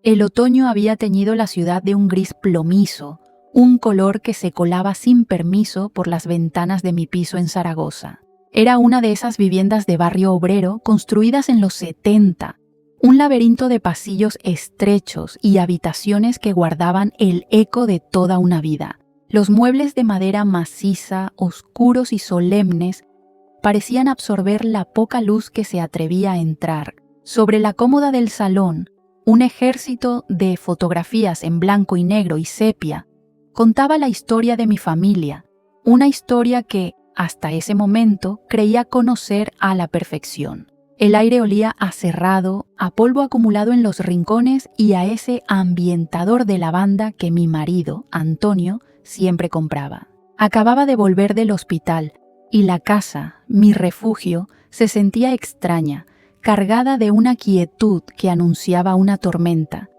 El otoño había teñido la ciudad de un gris plomizo, un color que se colaba sin permiso por las ventanas de mi piso en Zaragoza. Era una de esas viviendas de barrio obrero construidas en los 70, un laberinto de pasillos estrechos y habitaciones que guardaban el eco de toda una vida. Los muebles de madera maciza, oscuros y solemnes, parecían absorber la poca luz que se atrevía a entrar. Sobre la cómoda del salón, un ejército de fotografías en blanco y negro y sepia contaba la historia de mi familia, una historia que, hasta ese momento, creía conocer a la perfección. El aire olía a cerrado, a polvo acumulado en los rincones y a ese ambientador de lavanda que mi marido, Antonio, siempre compraba. Acababa de volver del hospital y la casa, mi refugio, se sentía extraña, cargada de una quietud que anunciaba una tormenta.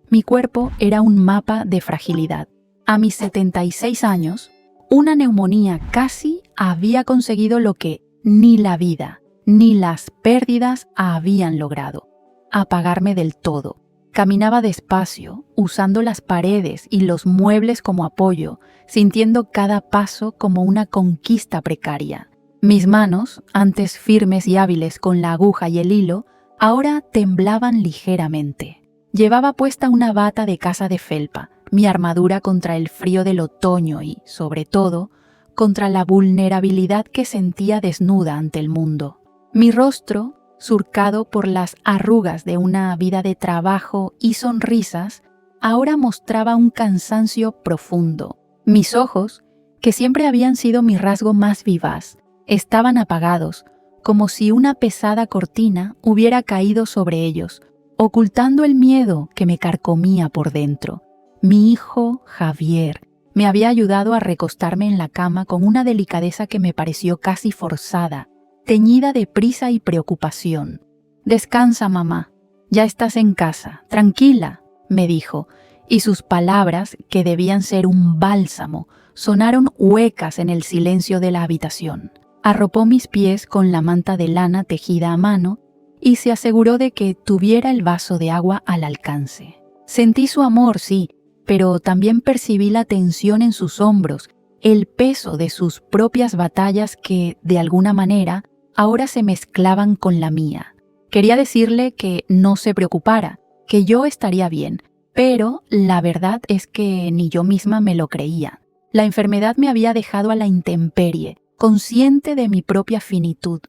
Mi cuerpo era un mapa de fragilidad. A mis 76 años, una neumonía casi había conseguido lo que ni la vida ni las pérdidas habían logrado: apagarme del todo. Caminaba despacio, usando las paredes y los muebles como apoyo, sintiendo cada paso como una conquista precaria. Mis manos, antes firmes y hábiles con la aguja y el hilo, ahora temblaban ligeramente. Llevaba puesta una bata de casa de felpa, mi armadura contra el frío del otoño y, sobre todo, contra la vulnerabilidad que sentía desnuda ante el mundo. Mi rostro, surcado por las arrugas de una vida de trabajo y sonrisas, ahora mostraba un cansancio profundo. Mis ojos, que siempre habían sido mi rasgo más vivaz, estaban apagados, como si una pesada cortina hubiera caído sobre ellos, ocultando el miedo que me carcomía por dentro. Mi hijo, Javier, me había ayudado a recostarme en la cama con una delicadeza que me pareció casi forzada, teñida de prisa y preocupación. «Descansa, mamá. Ya estás en casa. Tranquila», me dijo, y sus palabras, que debían ser un bálsamo, sonaron huecas en el silencio de la habitación. Arropó mis pies con la manta de lana tejida a mano y se aseguró de que tuviera el vaso de agua al alcance. Sentí su amor, sí, pero también percibí la tensión en sus hombros, el peso de sus propias batallas que, de alguna manera, ahora se mezclaban con la mía. Quería decirle que no se preocupara, que yo estaría bien, pero la verdad es que ni yo misma me lo creía. La enfermedad me había dejado a la intemperie, consciente de mi propia finitud.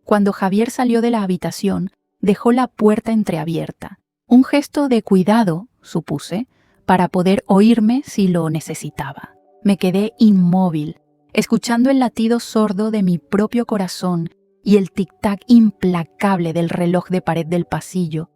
Cuando Javier salió de la habitación, dejó la puerta entreabierta. Un gesto de cuidado, supuse, para poder oírme si lo necesitaba. Me quedé inmóvil, escuchando el latido sordo de mi propio corazón y el tic-tac implacable del reloj de pared del pasillo,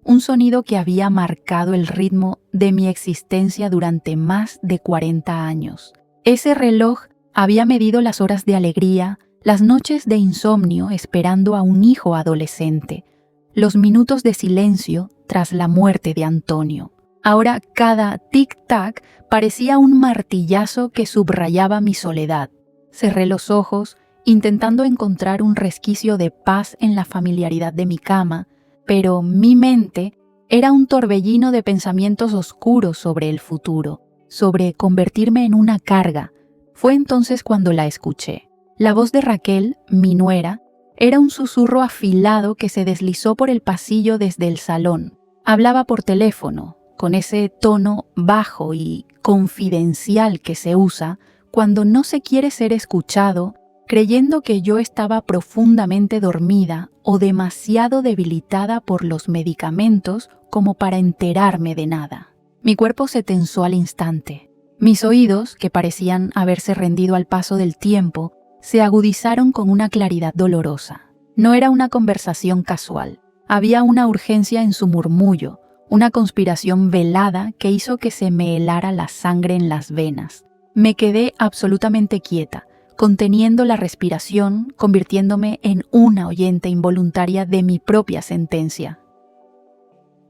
un sonido que había marcado el ritmo de mi existencia durante más de 40 años. Ese reloj había medido las horas de alegría, las noches de insomnio esperando a un hijo adolescente, los minutos de silencio tras la muerte de Antonio. Ahora cada tic-tac parecía un martillazo que subrayaba mi soledad. Cerré los ojos, intentando encontrar un resquicio de paz en la familiaridad de mi cama, pero mi mente era un torbellino de pensamientos oscuros sobre el futuro, sobre convertirme en una carga. Fue entonces cuando la escuché. La voz de Raquel, mi nuera, era un susurro afilado que se deslizó por el pasillo desde el salón. Hablaba por teléfono, con ese tono bajo y confidencial que se usa cuando no se quiere ser escuchado, creyendo que yo estaba profundamente dormida o demasiado debilitada por los medicamentos como para enterarme de nada. Mi cuerpo se tensó al instante. Mis oídos, que parecían haberse rendido al paso del tiempo, se agudizaron con una claridad dolorosa. No era una conversación casual. Había una urgencia en su murmullo, una conspiración velada que hizo que se me helara la sangre en las venas. Me quedé absolutamente quieta, conteniendo la respiración, convirtiéndome en una oyente involuntaria de mi propia sentencia.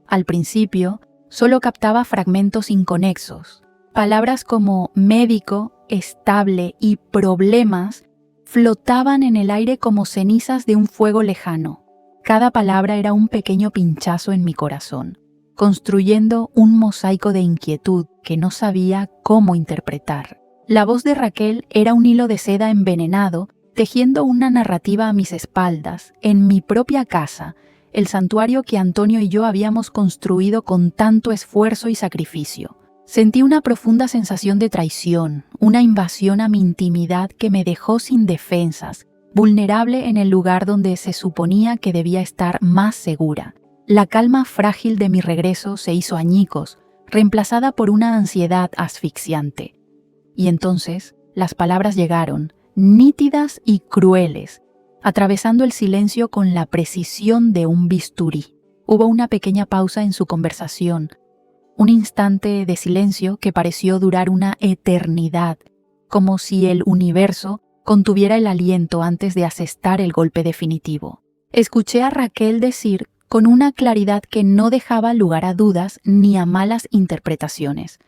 Al principio, solo captaba fragmentos inconexos. Palabras como médico, estable y problemas flotaban en el aire como cenizas de un fuego lejano. Cada palabra era un pequeño pinchazo en mi corazón. construyendo un mosaico de inquietud que no sabía cómo interpretar. La voz de Raquel era un hilo de seda envenenado, tejiendo una narrativa a mis espaldas, en mi propia casa, el santuario que Antonio y yo habíamos construido con tanto esfuerzo y sacrificio. Sentí una profunda sensación de traición, una invasión a mi intimidad que me dejó sin defensas, vulnerable en el lugar donde se suponía que debía estar más segura. La calma frágil de mi regreso se hizo añicos, reemplazada por una ansiedad asfixiante. Y entonces las palabras llegaron, nítidas y crueles, atravesando el silencio con la precisión de un bisturí. Hubo una pequeña pausa en su conversación, un instante de silencio que pareció durar una eternidad, como si el universo contuviera el aliento antes de asestar el golpe definitivo. Escuché a Raquel decir con una claridad que no dejaba lugar a dudas ni a malas interpretaciones: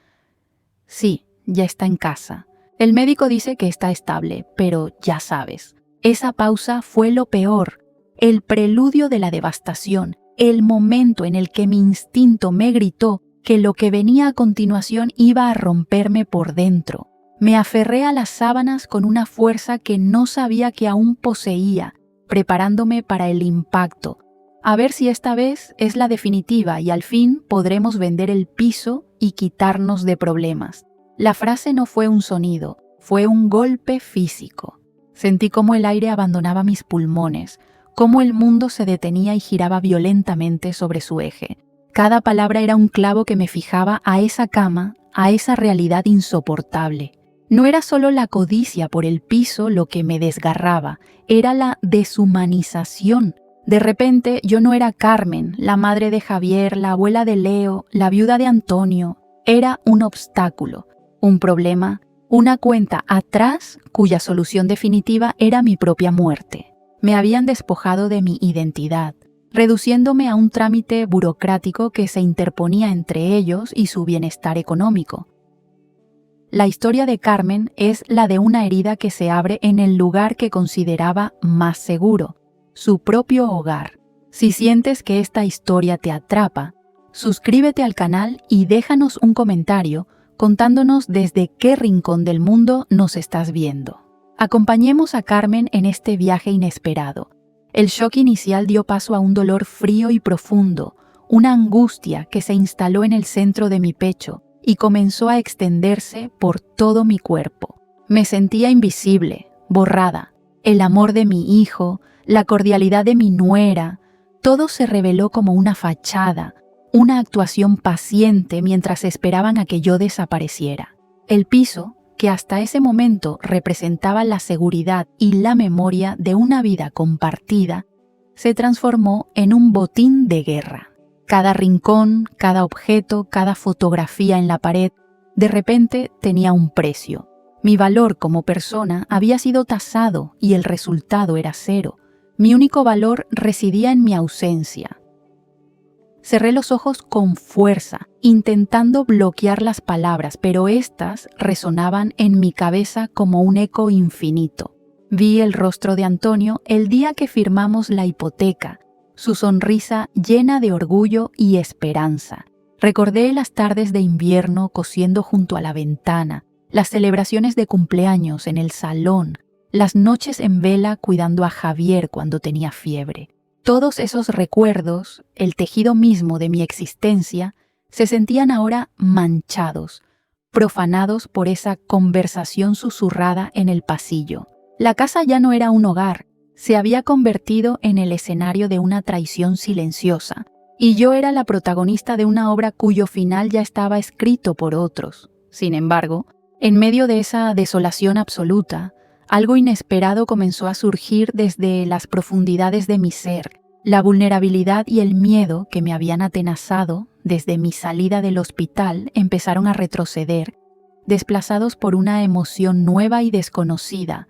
sí, ya está en casa. El médico dice que está estable, pero ya sabes. Esa pausa fue lo peor, el preludio de la devastación, el momento en el que mi instinto me gritó que lo que venía a continuación iba a romperme por dentro. Me aferré a las sábanas con una fuerza que no sabía que aún poseía, preparándome para el impacto. A ver si esta vez es la definitiva y al fin podremos vender el piso y quitarnos de problemas. La frase no fue un sonido, fue un golpe físico. Sentí cómo el aire abandonaba mis pulmones, cómo el mundo se detenía y giraba violentamente sobre su eje. Cada palabra era un clavo que me fijaba a esa cama, a esa realidad insoportable. No era solo la codicia por el piso lo que me desgarraba, era la deshumanización. De repente yo no era Carmen, la madre de Javier, la abuela de Leo, la viuda de Antonio. Era un obstáculo, un problema, una cuenta atrás cuya solución definitiva era mi propia muerte. Me habían despojado de mi identidad, reduciéndome a un trámite burocrático que se interponía entre ellos y su bienestar económico. La historia de Carmen es la de una herida que se abre en el lugar que consideraba más seguro, su propio hogar. Si sientes que esta historia te atrapa, suscríbete al canal y déjanos un comentario contándonos desde qué rincón del mundo nos estás viendo. Acompañemos a Carmen en este viaje inesperado. El shock inicial dio paso a un dolor frío y profundo, una angustia que se instaló en el centro de mi pecho y comenzó a extenderse por todo mi cuerpo. Me sentía invisible, borrada. El amor de mi hijo, la cordialidad de mi nuera, todo se reveló como una fachada, una actuación paciente mientras esperaban a que yo desapareciera. El piso, que hasta ese momento representaba la seguridad y la memoria de una vida compartida, se transformó en un botín de guerra. Cada rincón, cada objeto, cada fotografía en la pared, de repente tenía un precio. Mi valor como persona había sido tasado y el resultado era cero. Mi único valor residía en mi ausencia. Cerré los ojos con fuerza, intentando bloquear las palabras, pero éstas resonaban en mi cabeza como un eco infinito. Vi el rostro de Antonio el día que firmamos la hipoteca, su sonrisa llena de orgullo y esperanza. Recordé las tardes de invierno cosiendo junto a la ventana, las celebraciones de cumpleaños en el salón, las noches en vela cuidando a Javier cuando tenía fiebre. Todos esos recuerdos, el tejido mismo de mi existencia, se sentían ahora manchados, profanados por esa conversación susurrada en el pasillo. La casa ya no era un hogar, se había convertido en el escenario de una traición silenciosa, y yo era la protagonista de una obra cuyo final ya estaba escrito por otros. Sin embargo, en medio de esa desolación absoluta, algo inesperado comenzó a surgir desde las profundidades de mi ser. La vulnerabilidad y el miedo que me habían atenazado desde mi salida del hospital empezaron a retroceder, desplazados por una emoción nueva y desconocida,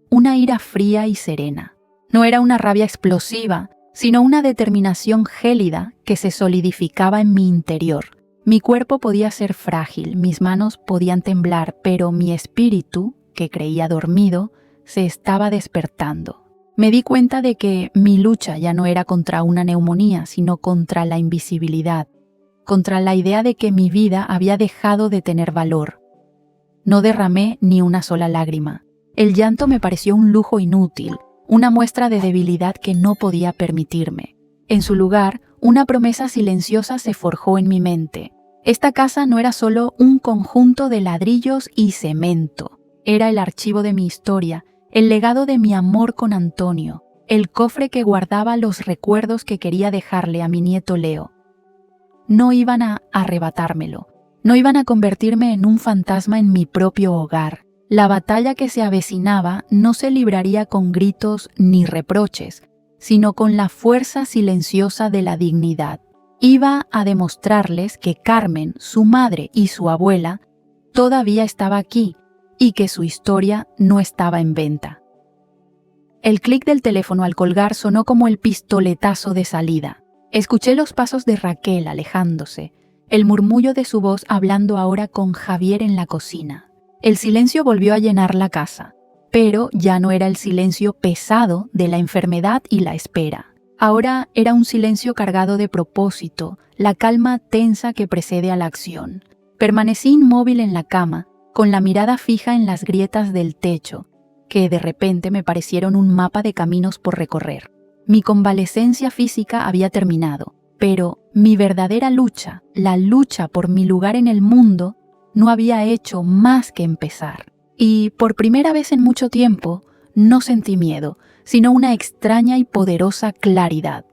una ira fría y serena. No era una rabia explosiva, sino una determinación gélida que se solidificaba en mi interior. Mi cuerpo podía ser frágil, mis manos podían temblar, pero mi espíritu, que creía dormido, se estaba despertando. Me di cuenta de que mi lucha ya no era contra una neumonía, sino contra la invisibilidad, contra la idea de que mi vida había dejado de tener valor. No derramé ni una sola lágrima. El llanto me pareció un lujo inútil, una muestra de debilidad que no podía permitirme. En su lugar, una promesa silenciosa se forjó en mi mente. Esta casa no era solo un conjunto de ladrillos y cemento. Era el archivo de mi historia, el legado de mi amor con Antonio, el cofre que guardaba los recuerdos que quería dejarle a mi nieto Leo. No iban a arrebatármelo, no iban a convertirme en un fantasma en mi propio hogar. La batalla que se avecinaba no se libraría con gritos ni reproches, sino con la fuerza silenciosa de la dignidad. Iba a demostrarles que Carmen, su madre y su abuela, todavía estaba aquí y que su historia no estaba en venta. El clic del teléfono al colgar sonó como el pistoletazo de salida. Escuché los pasos de Raquel alejándose, el murmullo de su voz hablando ahora con Javier en la cocina. El silencio volvió a llenar la casa, pero ya no era el silencio pesado de la enfermedad y la espera. Ahora era un silencio cargado de propósito, la calma tensa que precede a la acción. Permanecí inmóvil en la cama, con la mirada fija en las grietas del techo, que de repente me parecieron un mapa de caminos por recorrer. Mi convalecencia física había terminado, pero mi verdadera lucha, la lucha por mi lugar en el mundo, no había hecho más que empezar. Y por primera vez en mucho tiempo, no sentí miedo, sino una extraña y poderosa claridad.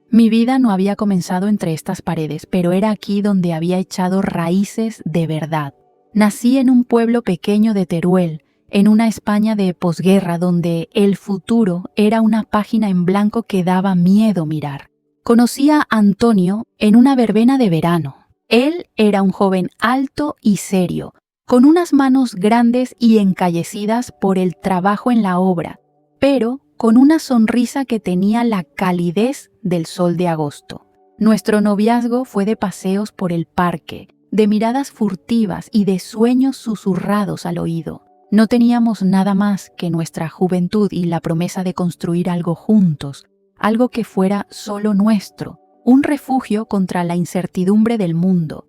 Mi vida no había comenzado entre estas paredes, pero era aquí donde había echado raíces de verdad. Nací en un pueblo pequeño de Teruel, en una España de posguerra donde el futuro era una página en blanco que daba miedo mirar. Conocí a Antonio en una verbena de verano. Él era un joven alto y serio, con unas manos grandes y encallecidas por el trabajo en la obra, pero con una sonrisa que tenía la calidez del sol de agosto. Nuestro noviazgo fue de paseos por el parque, de miradas furtivas y de sueños susurrados al oído. No teníamos nada más que nuestra juventud y la promesa de construir algo juntos, algo que fuera solo nuestro, un refugio contra la incertidumbre del mundo.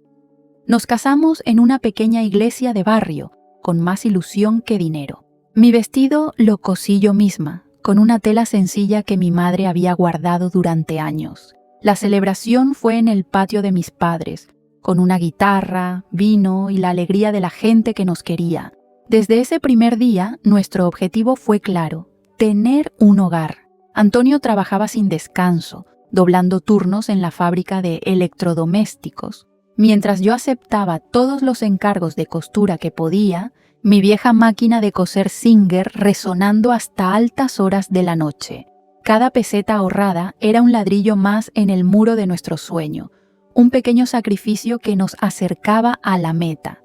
Nos casamos en una pequeña iglesia de barrio, con más ilusión que dinero. Mi vestido lo cosí yo misma, con una tela sencilla que mi madre había guardado durante años. La celebración fue en el patio de mis padres, con una guitarra, vino y la alegría de la gente que nos quería. Desde ese primer día, nuestro objetivo fue claro: tener un hogar. Antonio trabajaba sin descanso, doblando turnos en la fábrica de electrodomésticos. Mientras yo aceptaba todos los encargos de costura que podía, mi vieja máquina de coser Singer resonando hasta altas horas de la noche. Cada peseta ahorrada era un ladrillo más en el muro de nuestro sueño, un pequeño sacrificio que nos acercaba a la meta.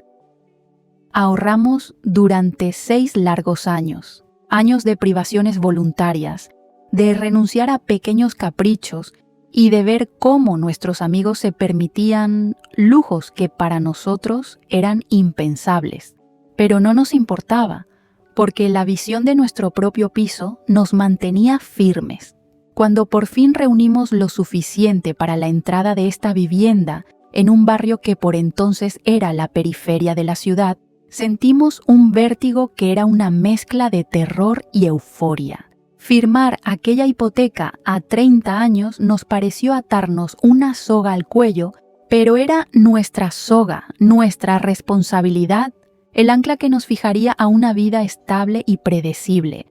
Ahorramos durante 6 largos años, años de privaciones voluntarias, de renunciar a pequeños caprichos y de ver cómo nuestros amigos se permitían lujos que para nosotros eran impensables. Pero no nos importaba, porque la visión de nuestro propio piso nos mantenía firmes. Cuando por fin reunimos lo suficiente para la entrada de esta vivienda en un barrio que por entonces era la periferia de la ciudad, sentimos un vértigo que era una mezcla de terror y euforia. Firmar aquella hipoteca a 30 años nos pareció atarnos una soga al cuello, pero era nuestra soga, nuestra responsabilidad, el ancla que nos fijaría a una vida estable y predecible.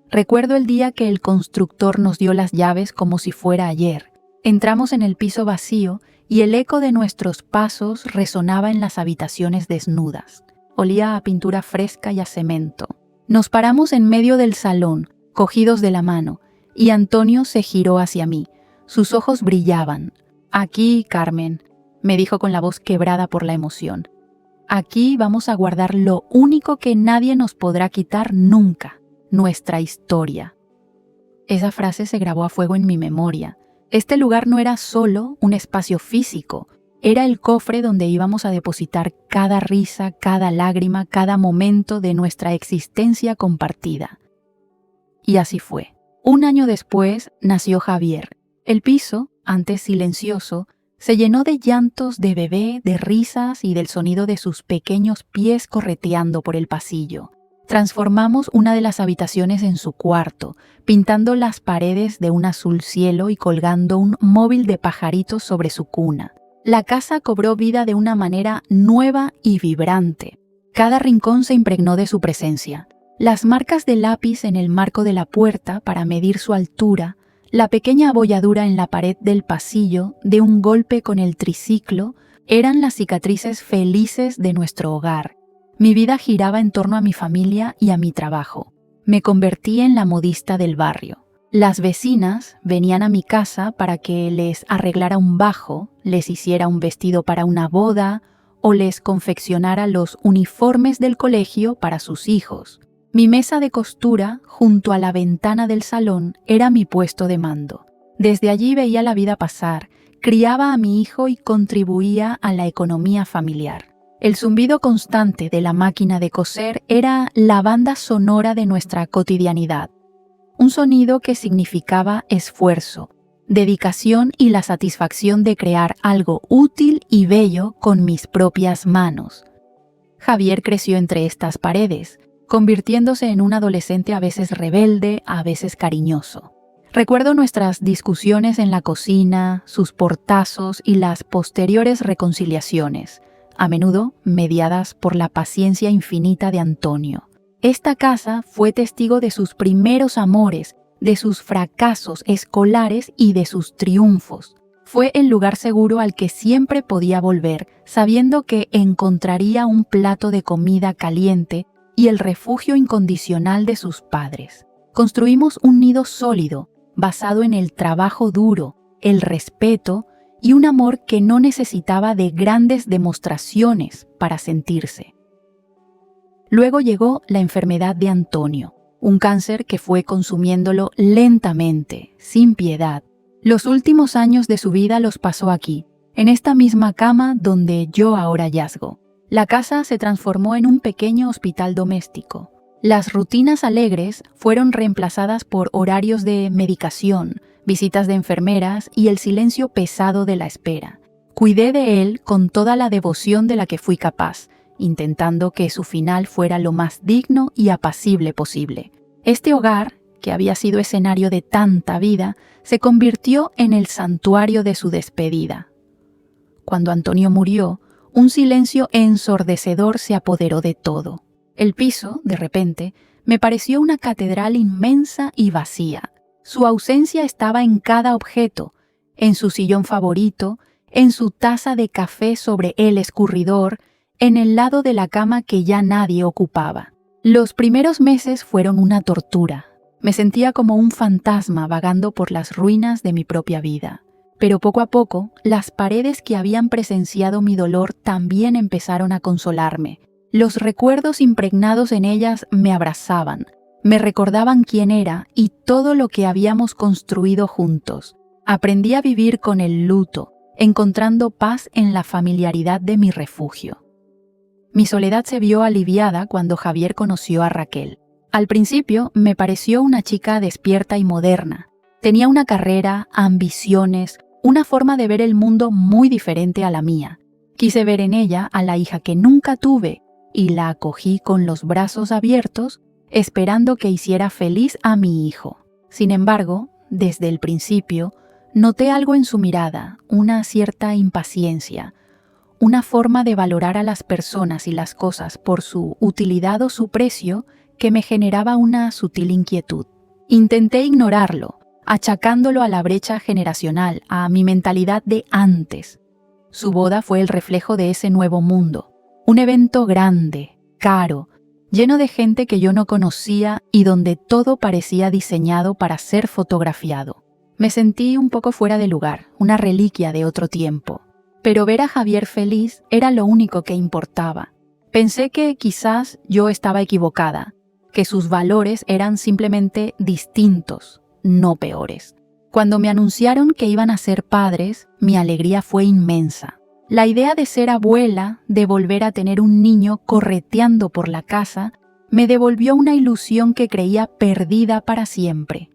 Recuerdo el día que el constructor nos dio las llaves como si fuera ayer. Entramos en el piso vacío y el eco de nuestros pasos resonaba en las habitaciones desnudas. Olía a pintura fresca y a cemento. Nos paramos en medio del salón, cogidos de la mano, y Antonio se giró hacia mí. Sus ojos brillaban. «Aquí, Carmen», me dijo con la voz quebrada por la emoción. «Aquí vamos a guardar lo único que nadie nos podrá quitar nunca, nuestra historia». Esa frase se grabó a fuego en mi memoria. Este lugar no era solo un espacio físico, era el cofre donde íbamos a depositar cada risa, cada lágrima, cada momento de nuestra existencia compartida. Y así fue. Un año después nació Javier. El piso, antes silencioso, Se llenó de llantos de bebé, de risas y del sonido de sus pequeños pies correteando por el pasillo. Transformamos una de las habitaciones en su cuarto, pintando las paredes de un azul cielo y colgando un móvil de pajaritos sobre su cuna. La casa cobró vida de una manera nueva y vibrante. Cada rincón se impregnó de su presencia. Las marcas de lápiz en el marco de la puerta para medir su altura, la pequeña abolladura en la pared del pasillo de un golpe con el triciclo, eran las cicatrices felices de nuestro hogar. Mi vida giraba en torno a mi familia y a mi trabajo. Me convertí en la modista del barrio. Las vecinas venían a mi casa para que les arreglara un bajo, les hiciera un vestido para una boda o les confeccionara los uniformes del colegio para sus hijos. Mi mesa de costura, junto a la ventana del salón, era mi puesto de mando. Desde allí veía la vida pasar, criaba a mi hijo y contribuía a la economía familiar. El zumbido constante de la máquina de coser era la banda sonora de nuestra cotidianidad. Un sonido que significaba esfuerzo, dedicación y la satisfacción de crear algo útil y bello con mis propias manos. Javier creció entre estas paredes, convirtiéndose en un adolescente a veces rebelde, a veces cariñoso. Recuerdo nuestras discusiones en la cocina, sus portazos y las posteriores reconciliaciones, a menudo mediadas por la paciencia infinita de Antonio. Esta casa fue testigo de sus primeros amores, de sus fracasos escolares y de sus triunfos. Fue el lugar seguro al que siempre podía volver, sabiendo que encontraría un plato de comida caliente y el refugio incondicional de sus padres. Construimos un nido sólido, basado en el trabajo duro, el respeto y un amor que no necesitaba de grandes demostraciones para sentirse. Luego llegó la enfermedad de Antonio, un cáncer que fue consumiéndolo lentamente, sin piedad. Los últimos años de su vida los pasó aquí, en esta misma cama donde yo ahora yazgo. La casa se transformó en un pequeño hospital doméstico. Las rutinas alegres fueron reemplazadas por horarios de medicación, visitas de enfermeras y el silencio pesado de la espera. Cuidé de él con toda la devoción de la que fui capaz, intentando que su final fuera lo más digno y apacible posible. Este hogar, que había sido escenario de tanta vida, se convirtió en el santuario de su despedida. Cuando Antonio murió, un silencio ensordecedor se apoderó de todo. El piso, de repente, me pareció una catedral inmensa y vacía. Su ausencia estaba en cada objeto, en su sillón favorito, en su taza de café sobre el escurridor, en el lado de la cama que ya nadie ocupaba. Los primeros meses fueron una tortura. Me sentía como un fantasma vagando por las ruinas de mi propia vida. Pero poco a poco, las paredes que habían presenciado mi dolor también empezaron a consolarme. Los recuerdos impregnados en ellas me abrazaban, me recordaban quién era y todo lo que habíamos construido juntos. Aprendí a vivir con el luto, encontrando paz en la familiaridad de mi refugio. Mi soledad se vio aliviada cuando Javier conoció a Raquel. Al principio me pareció una chica despierta y moderna. Tenía una carrera, ambiciones, una forma de ver el mundo muy diferente a la mía. Quise ver en ella a la hija que nunca tuve y la acogí con los brazos abiertos, esperando que hiciera feliz a mi hijo. Sin embargo, desde el principio, noté algo en su mirada, una cierta impaciencia, una forma de valorar a las personas y las cosas por su utilidad o su precio que me generaba una sutil inquietud. Intenté ignorarlo, achacándolo a la brecha generacional, a mi mentalidad de antes. Su boda fue el reflejo de ese nuevo mundo, un evento grande, caro, lleno de gente que yo no conocía y donde todo parecía diseñado para ser fotografiado. Me sentí un poco fuera de lugar, una reliquia de otro tiempo. Pero ver a Javier feliz era lo único que importaba. Pensé que quizás yo estaba equivocada, que sus valores eran simplemente distintos, no peores. Cuando me anunciaron que iban a ser padres, mi alegría fue inmensa. La idea de ser abuela, de volver a tener un niño correteando por la casa, me devolvió una ilusión que creía perdida para siempre.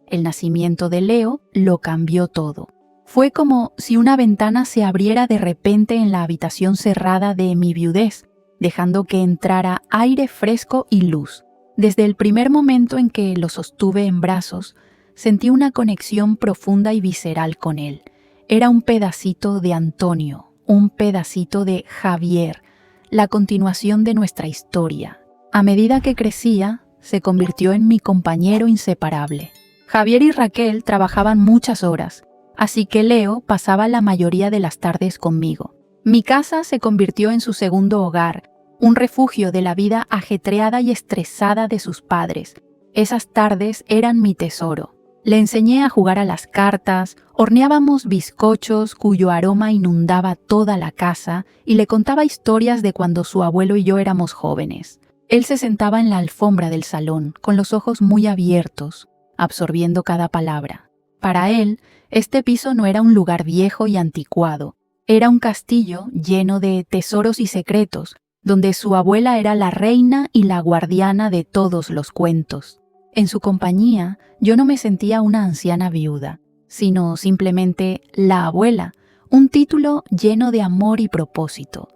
El nacimiento de Leo lo cambió todo. Fue como si una ventana se abriera de repente en la habitación cerrada de mi viudez, dejando que entrara aire fresco y luz. Desde el primer momento en que lo sostuve en brazos, sentí una conexión profunda y visceral con él. Era un pedacito de Antonio, un pedacito de Javier, la continuación de nuestra historia. A medida que crecía, se convirtió en mi compañero inseparable. Javier y Raquel trabajaban muchas horas, así que Leo pasaba la mayoría de las tardes conmigo. Mi casa se convirtió en su segundo hogar, un refugio de la vida ajetreada y estresada de sus padres. Esas tardes eran mi tesoro. Le enseñé a jugar a las cartas, horneábamos bizcochos cuyo aroma inundaba toda la casa y le contaba historias de cuando su abuelo y yo éramos jóvenes. Él se sentaba en la alfombra del salón, con los ojos muy abiertos, absorbiendo cada palabra. Para él, este piso no era un lugar viejo y anticuado. Era un castillo lleno de tesoros y secretos, donde su abuela era la reina y la guardiana de todos los cuentos. En su compañía, yo no me sentía una anciana viuda, sino simplemente la abuela, un título lleno de amor y propósito.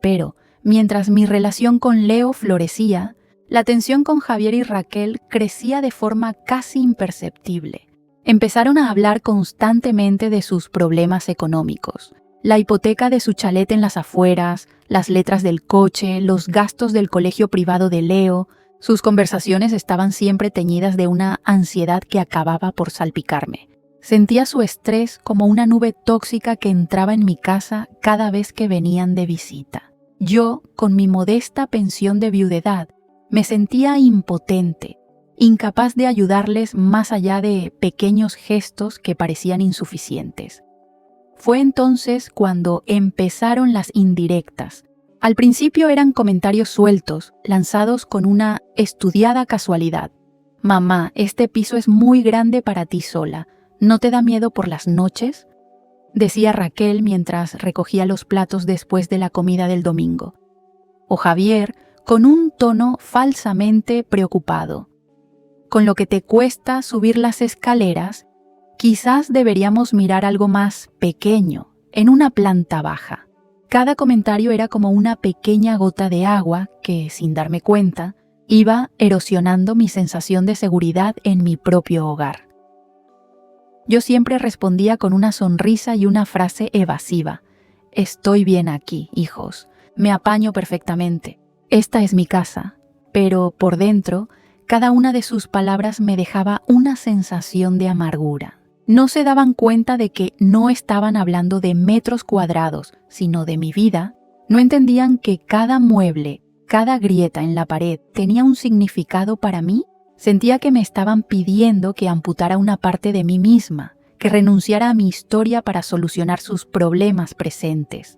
Pero, mientras mi relación con Leo florecía, la tensión con Javier y Raquel crecía de forma casi imperceptible. Empezaron a hablar constantemente de sus problemas económicos, la hipoteca de su chalet en las afueras, las letras del coche, los gastos del colegio privado de Leo. Sus conversaciones estaban siempre teñidas de una ansiedad que acababa por salpicarme. Sentía su estrés como una nube tóxica que entraba en mi casa cada vez que venían de visita. Yo, con mi modesta pensión de viudedad, me sentía impotente, incapaz de ayudarles más allá de pequeños gestos que parecían insuficientes. Fue entonces cuando empezaron las indirectas. Al principio eran comentarios sueltos, lanzados con una estudiada casualidad. «Mamá, este piso es muy grande para ti sola. ¿No te da miedo por las noches?», decía Raquel mientras recogía los platos después de la comida del domingo. O Javier, con un tono falsamente preocupado. «Con lo que te cuesta subir las escaleras, quizás deberíamos mirar algo más pequeño, en una planta baja». Cada comentario era como una pequeña gota de agua que, sin darme cuenta, iba erosionando mi sensación de seguridad en mi propio hogar. Yo siempre respondía con una sonrisa y una frase evasiva. «Estoy bien aquí, hijos. Me apaño perfectamente. Esta es mi casa». Pero por dentro, cada una de sus palabras me dejaba una sensación de amargura. No se daban cuenta de que no estaban hablando de metros cuadrados, sino de mi vida. No entendían que cada mueble, cada grieta en la pared tenía un significado para mí. Sentía que me estaban pidiendo que amputara una parte de mí misma, que renunciara a mi historia para solucionar sus problemas presentes.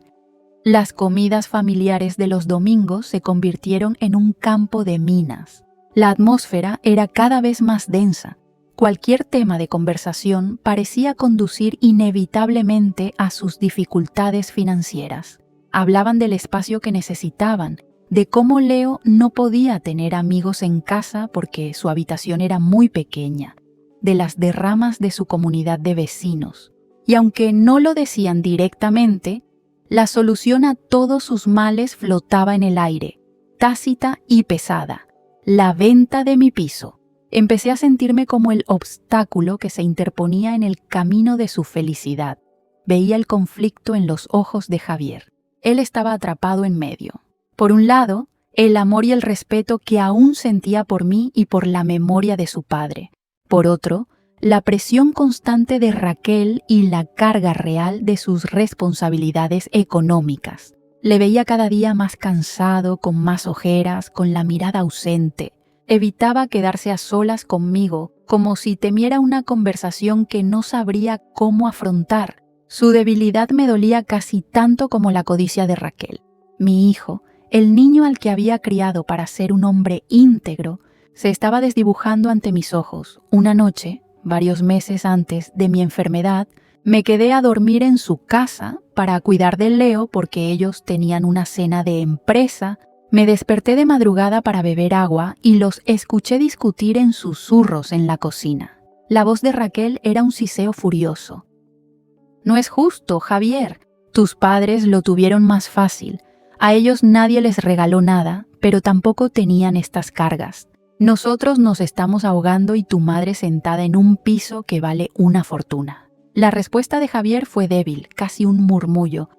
Las comidas familiares de los domingos se convirtieron en un campo de minas. La atmósfera era cada vez más densa. Cualquier tema de conversación parecía conducir inevitablemente a sus dificultades financieras. Hablaban del espacio que necesitaban, de cómo Leo no podía tener amigos en casa porque su habitación era muy pequeña, de las derramas de su comunidad de vecinos. Y aunque no lo decían directamente, la solución a todos sus males flotaba en el aire, tácita y pesada: la venta de mi piso. Empecé a sentirme como el obstáculo que se interponía en el camino de su felicidad. Veía el conflicto en los ojos de Javier. Él estaba atrapado en medio. Por un lado, el amor y el respeto que aún sentía por mí y por la memoria de su padre. Por otro, la presión constante de Raquel y la carga real de sus responsabilidades económicas. Le veía cada día más cansado, con más ojeras, con la mirada ausente. Evitaba quedarse a solas conmigo, como si temiera una conversación que no sabría cómo afrontar. Su debilidad me dolía casi tanto como la codicia de Raquel. Mi hijo, el niño al que había criado para ser un hombre íntegro, se estaba desdibujando ante mis ojos. Una noche, varios meses antes de mi enfermedad, me quedé a dormir en su casa para cuidar de Leo porque ellos tenían una cena de empresa. Me desperté de madrugada para beber agua y los escuché discutir en susurros en la cocina. La voz de Raquel era un siseo furioso. No es justo, Javier. Tus padres lo tuvieron más fácil. A ellos nadie les regaló nada, pero tampoco tenían estas cargas. Nosotros nos estamos ahogando y tu madre sentada en un piso que vale una fortuna. La respuesta de Javier fue débil, casi un murmullo.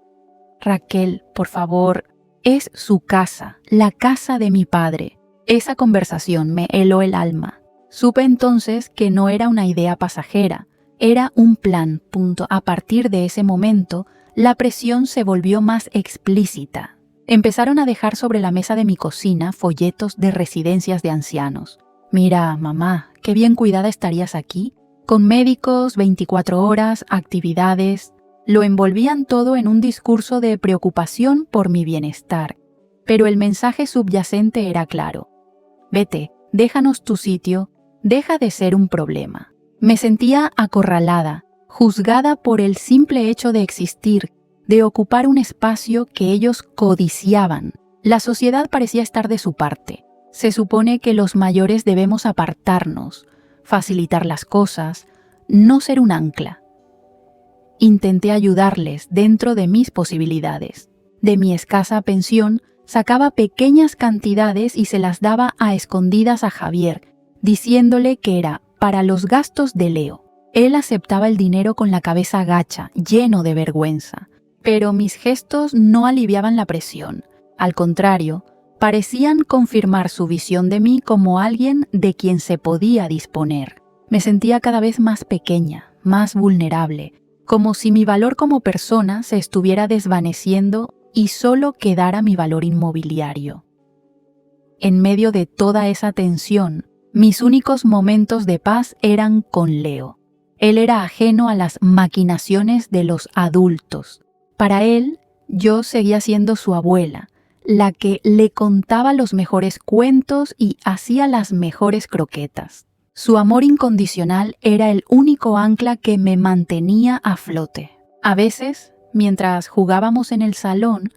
Raquel, por favor, es su casa, la casa de mi padre. Esa conversación me heló el alma. Supe entonces que no era una idea pasajera, era un plan. A partir de ese momento, la presión se volvió más explícita. Empezaron a dejar sobre la mesa de mi cocina folletos de residencias de ancianos. Mira, mamá, qué bien cuidada estarías aquí, con médicos, 24 horas, actividades. Lo envolvían todo en un discurso de preocupación por mi bienestar. Pero el mensaje subyacente era claro. Vete, déjanos tu sitio, deja de ser un problema. Me sentía acorralada, juzgada por el simple hecho de existir, de ocupar un espacio que ellos codiciaban. La sociedad parecía estar de su parte. Se supone que los mayores debemos apartarnos, facilitar las cosas, no ser un ancla. Intenté ayudarles dentro de mis posibilidades. De mi escasa pensión, sacaba pequeñas cantidades y se las daba a escondidas a Javier, diciéndole que era para los gastos de Leo. Él aceptaba el dinero con la cabeza gacha, lleno de vergüenza. Pero mis gestos no aliviaban la presión. Al contrario, parecían confirmar su visión de mí como alguien de quien se podía disponer. Me sentía cada vez más pequeña, más vulnerable, como si mi valor como persona se estuviera desvaneciendo y solo quedara mi valor inmobiliario. En medio de toda esa tensión, mis únicos momentos de paz eran con Leo. Él era ajeno a las maquinaciones de los adultos. Para él, yo seguía siendo su abuela, la que le contaba los mejores cuentos y hacía las mejores croquetas. Su amor incondicional era el único ancla que me mantenía a flote. A veces, mientras jugábamos en el salón,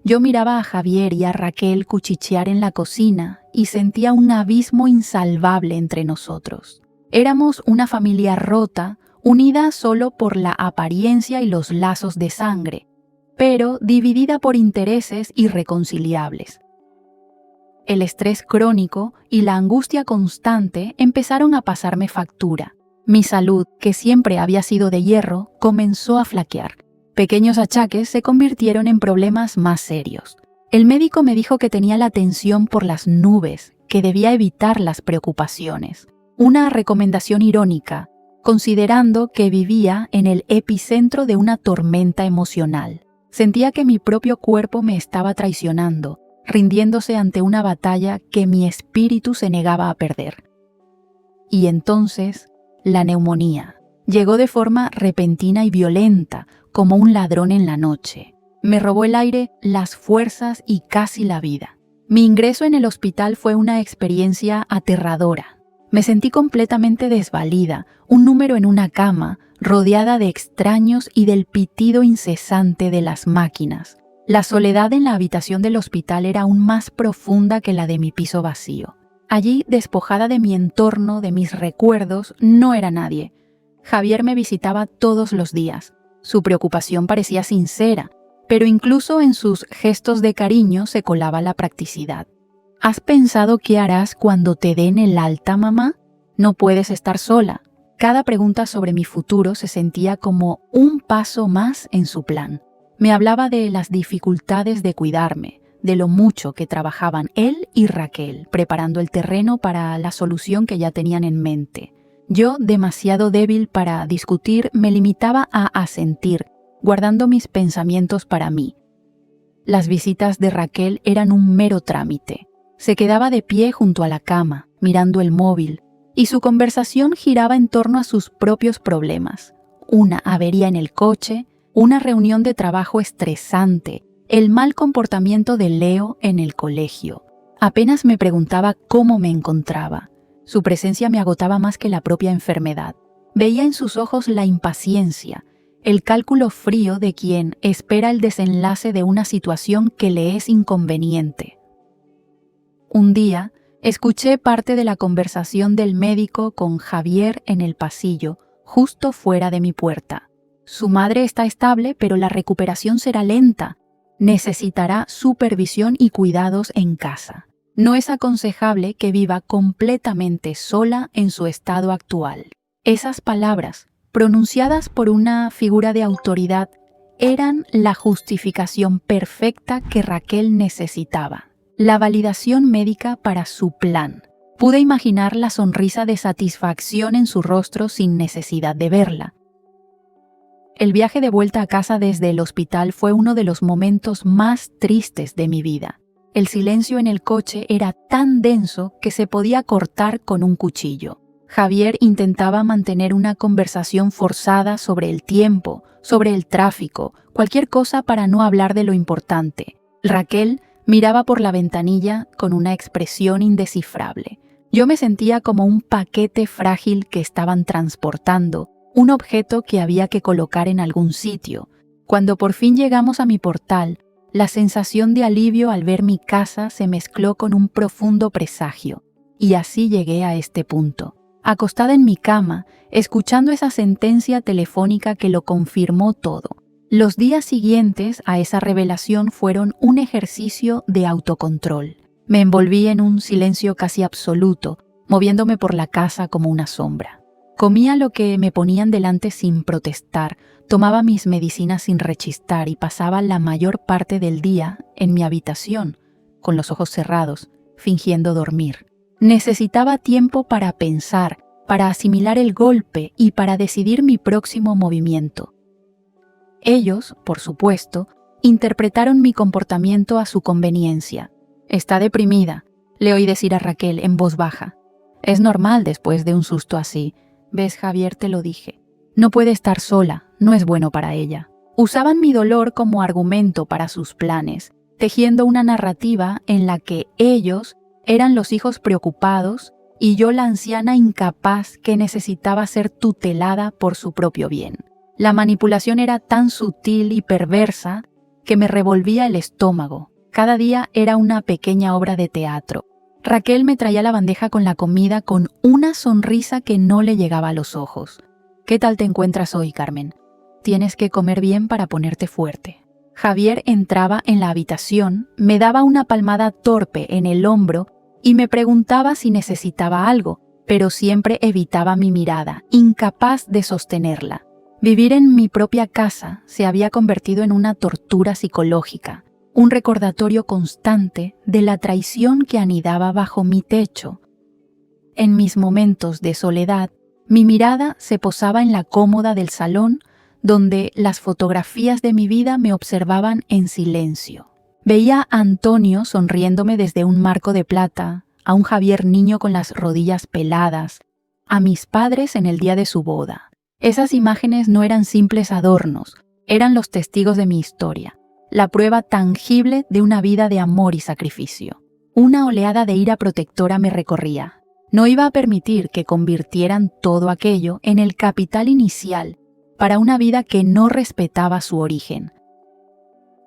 yo miraba a Javier y a Raquel cuchichear en la cocina y sentía un abismo insalvable entre nosotros. Éramos una familia rota, unida solo por la apariencia y los lazos de sangre, pero dividida por intereses irreconciliables. El estrés crónico y la angustia constante empezaron a pasarme factura. Mi salud, que siempre había sido de hierro, comenzó a flaquear. Pequeños achaques se convirtieron en problemas más serios. El médico me dijo que tenía la tensión por las nubes, que debía evitar las preocupaciones. Una recomendación irónica, considerando que vivía en el epicentro de una tormenta emocional. Sentía que mi propio cuerpo me estaba traicionando, rindiéndose ante una batalla que mi espíritu se negaba a perder. Y entonces, la neumonía. Llegó de forma repentina y violenta, como un ladrón en la noche. Me robó el aire, las fuerzas y casi la vida. Mi ingreso en el hospital fue una experiencia aterradora. Me sentí completamente desvalida, un número en una cama, rodeada de extraños y del pitido incesante de las máquinas. La soledad en la habitación del hospital era aún más profunda que la de mi piso vacío. Allí, despojada de mi entorno, de mis recuerdos, no era nadie. Javier me visitaba todos los días. Su preocupación parecía sincera, pero incluso en sus gestos de cariño se colaba la practicidad. ¿Has pensado qué harás cuando te den el alta, mamá? No puedes estar sola. Cada pregunta sobre mi futuro se sentía como un paso más en su plan. Me hablaba de las dificultades de cuidarme, de lo mucho que trabajaban él y Raquel, preparando el terreno para la solución que ya tenían en mente. Yo, demasiado débil para discutir, me limitaba a asentir, guardando mis pensamientos para mí. Las visitas de Raquel eran un mero trámite. Se quedaba de pie junto a la cama, mirando el móvil, y su conversación giraba en torno a sus propios problemas. Una avería en el coche, una reunión de trabajo estresante, el mal comportamiento de Leo en el colegio. Apenas me preguntaba cómo me encontraba. Su presencia me agotaba más que la propia enfermedad. Veía en sus ojos la impaciencia, el cálculo frío de quien espera el desenlace de una situación que le es inconveniente. Un día, escuché parte de la conversación del médico con Javier en el pasillo, justo fuera de mi puerta. Su madre está estable, pero la recuperación será lenta. Necesitará supervisión y cuidados en casa. No es aconsejable que viva completamente sola en su estado actual. Esas palabras, pronunciadas por una figura de autoridad, eran la justificación perfecta que Raquel necesitaba. La validación médica para su plan. Pude imaginar la sonrisa de satisfacción en su rostro sin necesidad de verla. El viaje de vuelta a casa desde el hospital fue uno de los momentos más tristes de mi vida. El silencio en el coche era tan denso que se podía cortar con un cuchillo. Javier intentaba mantener una conversación forzada sobre el tiempo, sobre el tráfico, cualquier cosa para no hablar de lo importante. Raquel miraba por la ventanilla con una expresión indescifrable. Yo me sentía como un paquete frágil que estaban transportando, un objeto que había que colocar en algún sitio. Cuando por fin llegamos a mi portal, la sensación de alivio al ver mi casa se mezcló con un profundo presagio. Y así llegué a este punto. Acostada en mi cama, escuchando esa sentencia telefónica que lo confirmó todo. Los días siguientes a esa revelación fueron un ejercicio de autocontrol. Me envolví en un silencio casi absoluto, moviéndome por la casa como una sombra. Comía lo que me ponían delante sin protestar, tomaba mis medicinas sin rechistar y pasaba la mayor parte del día en mi habitación, con los ojos cerrados, fingiendo dormir. Necesitaba tiempo para pensar, para asimilar el golpe y para decidir mi próximo movimiento. Ellos, por supuesto, interpretaron mi comportamiento a su conveniencia. «Está deprimida», le oí decir a Raquel en voz baja. «Es normal después de un susto así. Ves, Javier, te lo dije. No puede estar sola, no es bueno para ella». Usaban mi dolor como argumento para sus planes, tejiendo una narrativa en la que ellos eran los hijos preocupados y yo la anciana incapaz que necesitaba ser tutelada por su propio bien. La manipulación era tan sutil y perversa que me revolvía el estómago. Cada día era una pequeña obra de teatro. Raquel me traía la bandeja con la comida con una sonrisa que no le llegaba a los ojos. «¿Qué tal te encuentras hoy, Carmen? Tienes que comer bien para ponerte fuerte». Javier entraba en la habitación, me daba una palmada torpe en el hombro y me preguntaba si necesitaba algo, pero siempre evitaba mi mirada, incapaz de sostenerla. Vivir en mi propia casa se había convertido en una tortura psicológica, un recordatorio constante de la traición que anidaba bajo mi techo. En mis momentos de soledad, mi mirada se posaba en la cómoda del salón, donde las fotografías de mi vida me observaban en silencio. Veía a Antonio sonriéndome desde un marco de plata, a un Javier niño con las rodillas peladas, a mis padres en el día de su boda. Esas imágenes no eran simples adornos, eran los testigos de mi historia, la prueba tangible de una vida de amor y sacrificio. Una oleada de ira protectora me recorría. No iba a permitir que convirtieran todo aquello en el capital inicial para una vida que no respetaba su origen.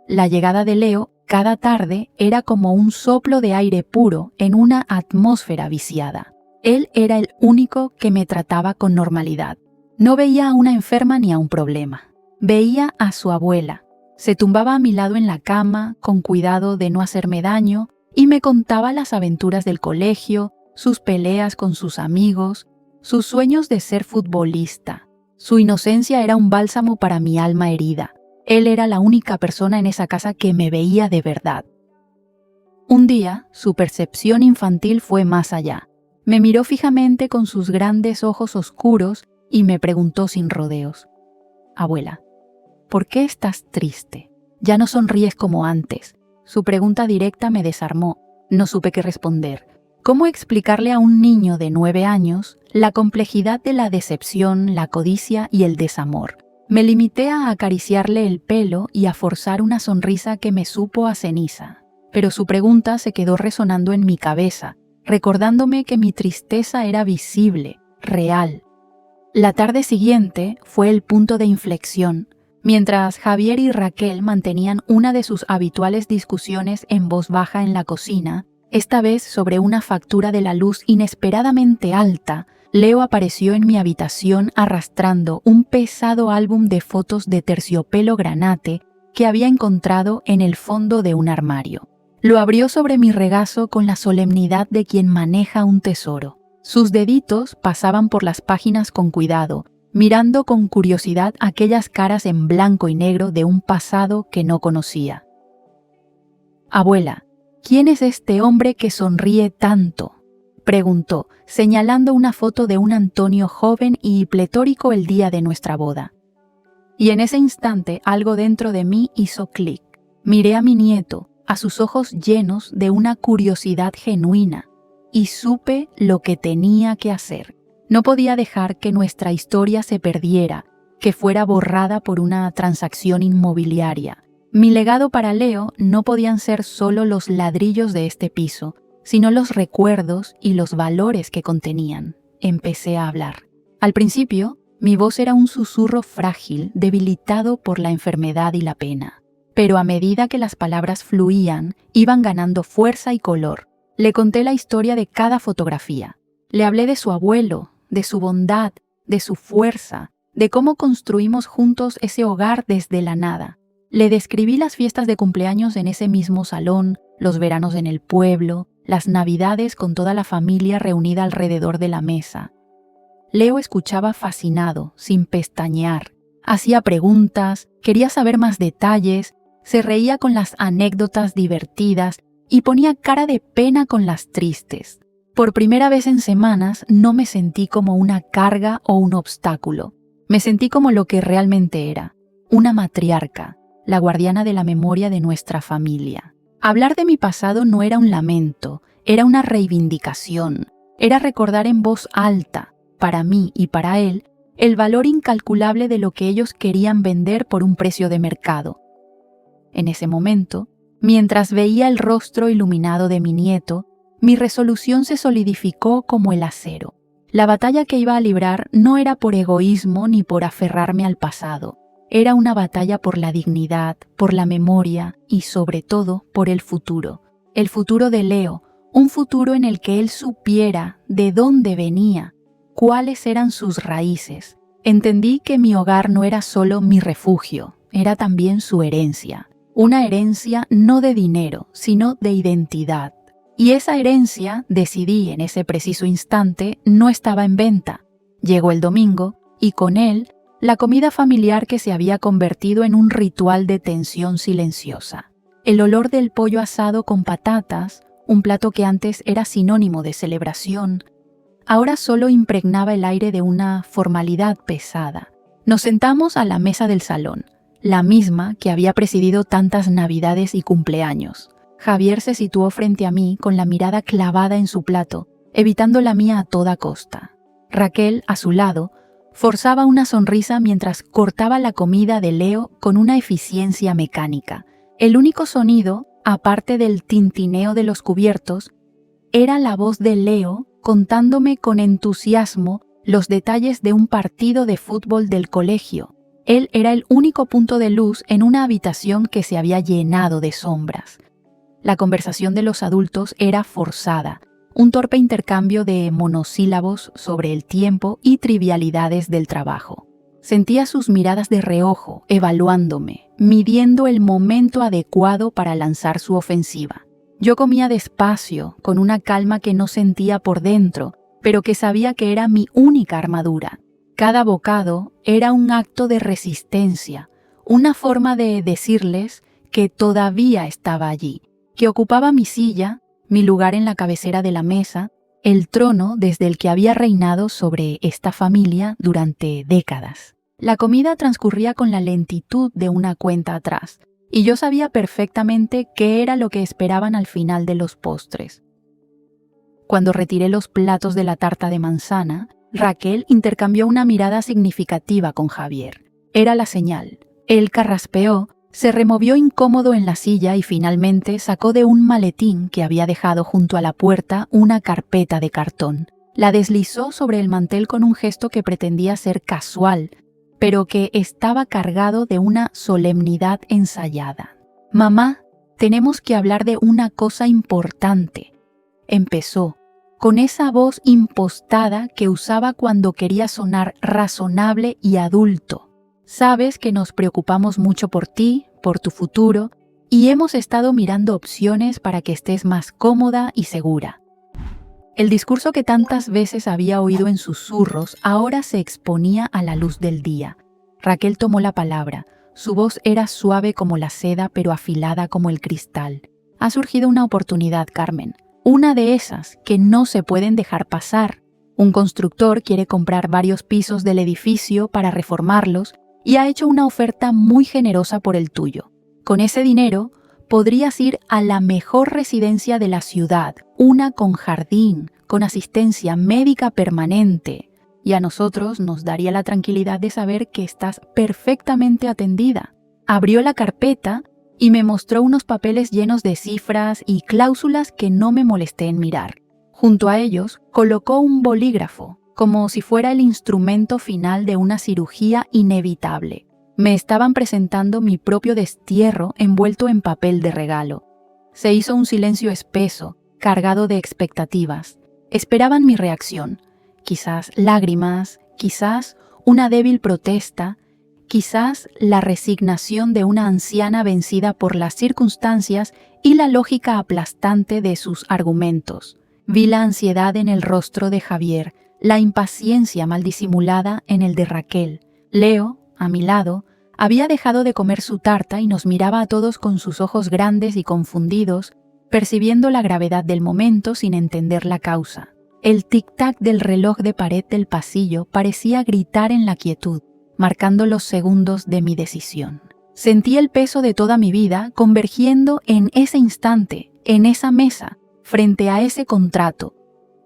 La llegada de Leo cada tarde era como un soplo de aire puro en una atmósfera viciada. Él era el único que me trataba con normalidad. No veía a una enferma ni a un problema. Veía a su abuela. Se tumbaba a mi lado en la cama, con cuidado de no hacerme daño, y me contaba las aventuras del colegio, sus peleas con sus amigos, sus sueños de ser futbolista. Su inocencia era un bálsamo para mi alma herida. Él era la única persona en esa casa que me veía de verdad. Un día, su percepción infantil fue más allá. Me miró fijamente con sus grandes ojos oscuros y me preguntó sin rodeos: «Abuela, ¿por qué estás triste? Ya no sonríes como antes». Su pregunta directa me desarmó. No supe qué responder. ¿Cómo explicarle a un niño de 9 años la complejidad de la decepción, la codicia y el desamor? Me limité a acariciarle el pelo y a forzar una sonrisa que me supo a ceniza. Pero su pregunta se quedó resonando en mi cabeza, recordándome que mi tristeza era visible, real. La tarde siguiente fue el punto de inflexión. Mientras Javier y Raquel mantenían una de sus habituales discusiones en voz baja en la cocina, esta vez sobre una factura de la luz inesperadamente alta, Leo apareció en mi habitación arrastrando un pesado álbum de fotos de terciopelo granate que había encontrado en el fondo de un armario. Lo abrió sobre mi regazo con la solemnidad de quien maneja un tesoro. Sus deditos pasaban por las páginas con cuidado, mirando con curiosidad aquellas caras en blanco y negro de un pasado que no conocía. «Abuela, ¿quién es este hombre que sonríe tanto?», preguntó, señalando una foto de un Antonio joven y pletórico el día de nuestra boda. Y en ese instante algo dentro de mí hizo clic. Miré a mi nieto, a sus ojos llenos de una curiosidad genuina, y supe lo que tenía que hacer. No podía dejar que nuestra historia se perdiera, que fuera borrada por una transacción inmobiliaria. Mi legado para Leo no podían ser solo los ladrillos de este piso, sino los recuerdos y los valores que contenían. Empecé a hablar. Al principio, mi voz era un susurro frágil, debilitado por la enfermedad y la pena. Pero a medida que las palabras fluían, iban ganando fuerza y color. Le conté la historia de cada fotografía. Le hablé de su abuelo, de su bondad, de su fuerza, de cómo construimos juntos ese hogar desde la nada. Le describí las fiestas de cumpleaños en ese mismo salón, los veranos en el pueblo, las navidades con toda la familia reunida alrededor de la mesa. Leo escuchaba fascinado, sin pestañear. Hacía preguntas, quería saber más detalles, se reía con las anécdotas divertidas y ponía cara de pena con las tristes. Por primera vez en semanas no me sentí como una carga o un obstáculo. Me sentí como lo que realmente era, una matriarca, la guardiana de la memoria de nuestra familia. Hablar de mi pasado no era un lamento, era una reivindicación, era recordar en voz alta, para mí y para él, el valor incalculable de lo que ellos querían vender por un precio de mercado. En ese momento, mientras veía el rostro iluminado de mi nieto, mi resolución se solidificó como el acero. La batalla que iba a librar no era por egoísmo ni por aferrarme al pasado. Era una batalla por la dignidad, por la memoria y, sobre todo, por el futuro. El futuro de Leo, un futuro en el que él supiera de dónde venía, cuáles eran sus raíces. Entendí que mi hogar no era solo mi refugio, era también su herencia. Una herencia no de dinero, sino de identidad. Y esa herencia, decidí en ese preciso instante, no estaba en venta. Llegó el domingo y con él la comida familiar que se había convertido en un ritual de tensión silenciosa. El olor del pollo asado con patatas, un plato que antes era sinónimo de celebración, ahora solo impregnaba el aire de una formalidad pesada. Nos sentamos a la mesa del salón, la misma que había presidido tantas navidades y cumpleaños. Javier se situó frente a mí con la mirada clavada en su plato, evitando la mía a toda costa. Raquel, a su lado, forzaba una sonrisa mientras cortaba la comida de Leo con una eficiencia mecánica. El único sonido, aparte del tintineo de los cubiertos, era la voz de Leo contándome con entusiasmo los detalles de un partido de fútbol del colegio. Él era el único punto de luz en una habitación que se había llenado de sombras. La conversación de los adultos era forzada, un torpe intercambio de monosílabos sobre el tiempo y trivialidades del trabajo. Sentía sus miradas de reojo, evaluándome, midiendo el momento adecuado para lanzar su ofensiva. Yo comía despacio, con una calma que no sentía por dentro, pero que sabía que era mi única armadura. Cada bocado era un acto de resistencia, una forma de decirles que todavía estaba allí, que ocupaba mi silla, mi lugar en la cabecera de la mesa, el trono desde el que había reinado sobre esta familia durante décadas. La comida transcurría con la lentitud de una cuenta atrás, y yo sabía perfectamente qué era lo que esperaban al final de los postres. Cuando retiré los platos de la tarta de manzana, Raquel intercambió una mirada significativa con Javier. Era la señal. Él carraspeó, se removió incómodo en la silla y finalmente sacó de un maletín que había dejado junto a la puerta una carpeta de cartón. La deslizó sobre el mantel con un gesto que pretendía ser casual, pero que estaba cargado de una solemnidad ensayada. «Mamá, tenemos que hablar de una cosa importante», empezó, con esa voz impostada que usaba cuando quería sonar razonable y adulto. Sabes que nos preocupamos mucho por ti, por tu futuro, y hemos estado mirando opciones para que estés más cómoda y segura. El discurso que tantas veces había oído en susurros ahora se exponía a la luz del día. Raquel tomó la palabra. Su voz era suave como la seda, pero afilada como el cristal. Ha surgido una oportunidad, Carmen. Una de esas que no se pueden dejar pasar. Un constructor quiere comprar varios pisos del edificio para reformarlos y ha hecho una oferta muy generosa por el tuyo. Con ese dinero podrías ir a la mejor residencia de la ciudad, una con jardín, con asistencia médica permanente. Y a nosotros nos daría la tranquilidad de saber que estás perfectamente atendida. Abrió la carpeta y me mostró unos papeles llenos de cifras y cláusulas que no me molesté en mirar. Junto a ellos colocó un bolígrafo, como si fuera el instrumento final de una cirugía inevitable. Me estaban presentando mi propio destierro envuelto en papel de regalo. Se hizo un silencio espeso, cargado de expectativas. Esperaban mi reacción. Quizás lágrimas, quizás una débil protesta, quizás la resignación de una anciana vencida por las circunstancias y la lógica aplastante de sus argumentos. Vi la ansiedad en el rostro de Javier, la impaciencia mal disimulada en el de Raquel. Leo, a mi lado, había dejado de comer su tarta y nos miraba a todos con sus ojos grandes y confundidos, percibiendo la gravedad del momento sin entender la causa. El tic-tac del reloj de pared del pasillo parecía gritar en la quietud, marcando los segundos de mi decisión. Sentí el peso de toda mi vida convergiendo en ese instante, en esa mesa, frente a ese contrato.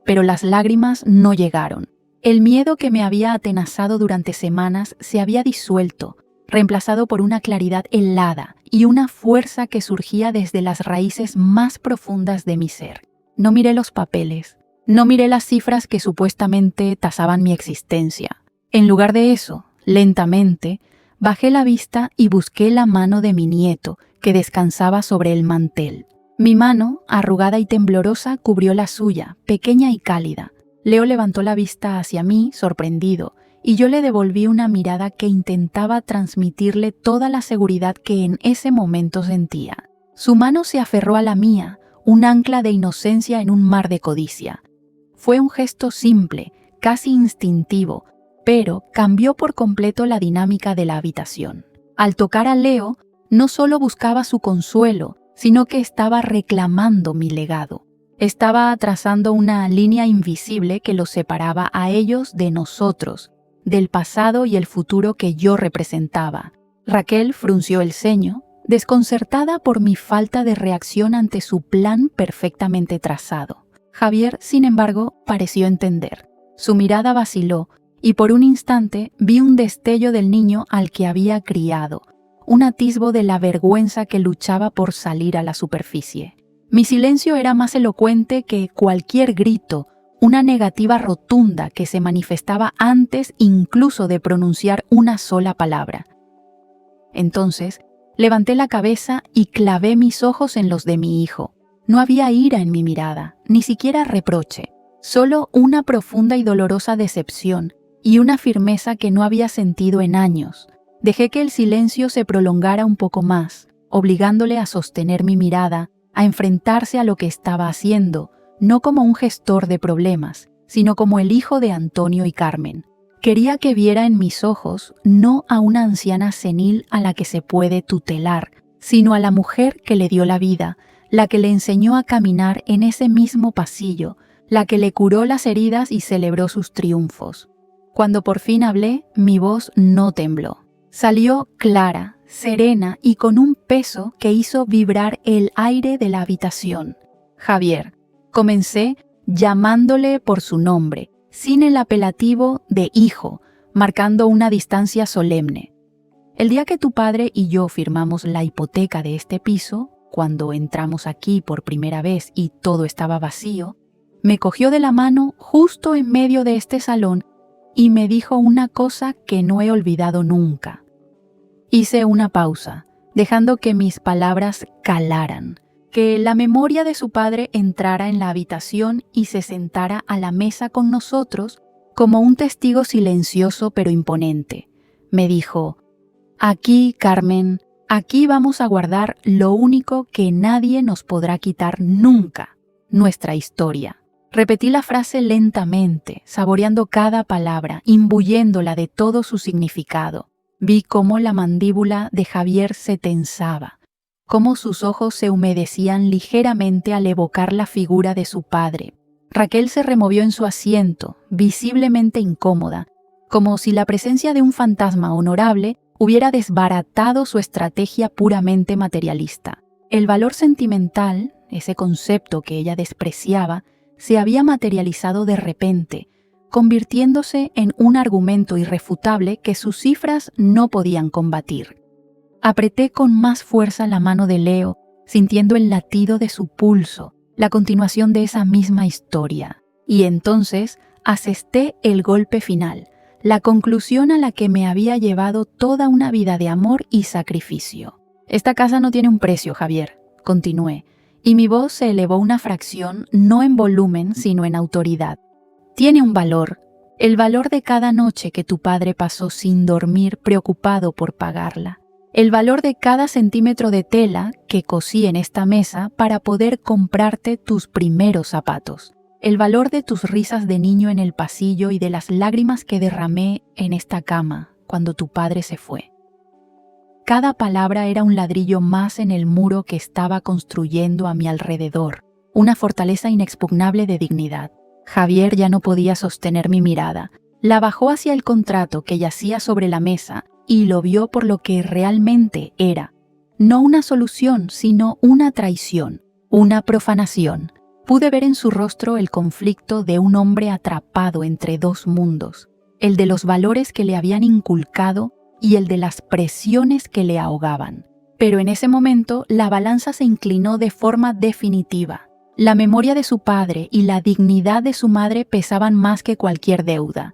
Pero las lágrimas no llegaron. El miedo que me había atenazado durante semanas se había disuelto, reemplazado por una claridad helada y una fuerza que surgía desde las raíces más profundas de mi ser. No miré los papeles, no miré las cifras que supuestamente tasaban mi existencia. En lugar de eso, lentamente, bajé la vista y busqué la mano de mi nieto, que descansaba sobre el mantel. Mi mano, arrugada y temblorosa, cubrió la suya, pequeña y cálida. Leo levantó la vista hacia mí, sorprendido, y yo le devolví una mirada que intentaba transmitirle toda la seguridad que en ese momento sentía. Su mano se aferró a la mía, un ancla de inocencia en un mar de codicia. Fue un gesto simple, casi instintivo, pero cambió por completo la dinámica de la habitación. Al tocar a Leo, no solo buscaba su consuelo, sino que estaba reclamando mi legado. Estaba trazando una línea invisible que los separaba a ellos de nosotros, del pasado y el futuro que yo representaba. Raquel frunció el ceño, desconcertada por mi falta de reacción ante su plan perfectamente trazado. Javier, sin embargo, pareció entender. Su mirada vaciló, y por un instante vi un destello del niño al que había criado, un atisbo de la vergüenza que luchaba por salir a la superficie. Mi silencio era más elocuente que cualquier grito, una negativa rotunda que se manifestaba antes incluso de pronunciar una sola palabra. Entonces, levanté la cabeza y clavé mis ojos en los de mi hijo. No había ira en mi mirada, ni siquiera reproche, solo una profunda y dolorosa decepción y una firmeza que no había sentido en años. Dejé que el silencio se prolongara un poco más, obligándole a sostener mi mirada, a enfrentarse a lo que estaba haciendo, no como un gestor de problemas, sino como el hijo de Antonio y Carmen. Quería que viera en mis ojos no a una anciana senil a la que se puede tutelar, sino a la mujer que le dio la vida, la que le enseñó a caminar en ese mismo pasillo, la que le curó las heridas y celebró sus triunfos. Cuando por fin hablé, mi voz no tembló. Salió clara, serena y con un peso que hizo vibrar el aire de la habitación. Javier. Comencé llamándole por su nombre, sin el apelativo de hijo, marcando una distancia solemne. El día que tu padre y yo firmamos la hipoteca de este piso, cuando entramos aquí por primera vez y todo estaba vacío, me cogió de la mano justo en medio de este salón y me dijo una cosa que no he olvidado nunca. Hice una pausa, dejando que mis palabras calaran, que la memoria de su padre entrara en la habitación y se sentara a la mesa con nosotros como un testigo silencioso pero imponente. Me dijo: «Aquí, Carmen, aquí vamos a guardar lo único que nadie nos podrá quitar nunca, nuestra historia». Repetí la frase lentamente, saboreando cada palabra, imbuyéndola de todo su significado. Vi cómo la mandíbula de Javier se tensaba, cómo sus ojos se humedecían ligeramente al evocar la figura de su padre. Raquel se removió en su asiento, visiblemente incómoda, como si la presencia de un fantasma honorable hubiera desbaratado su estrategia puramente materialista. El valor sentimental, ese concepto que ella despreciaba, se había materializado de repente, convirtiéndose en un argumento irrefutable que sus cifras no podían combatir. Apreté con más fuerza la mano de Leo, sintiendo el latido de su pulso, la continuación de esa misma historia. Y entonces asesté el golpe final, la conclusión a la que me había llevado toda una vida de amor y sacrificio. «Esta casa no tiene un precio, Javier», continué, y mi voz se elevó una fracción no en volumen sino en autoridad. «Tiene un valor, el valor de cada noche que tu padre pasó sin dormir preocupado por pagarla. El valor de cada centímetro de tela que cosí en esta mesa para poder comprarte tus primeros zapatos. El valor de tus risas de niño en el pasillo y de las lágrimas que derramé en esta cama cuando tu padre se fue». Cada palabra era un ladrillo más en el muro que estaba construyendo a mi alrededor, una fortaleza inexpugnable de dignidad. Javier ya no podía sostener mi mirada. La bajó hacia el contrato que yacía sobre la mesa y lo vio por lo que realmente era. No una solución, sino una traición, una profanación. Pude ver en su rostro el conflicto de un hombre atrapado entre dos mundos, el de los valores que le habían inculcado y el de las presiones que le ahogaban. Pero en ese momento la balanza se inclinó de forma definitiva. La memoria de su padre y la dignidad de su madre pesaban más que cualquier deuda.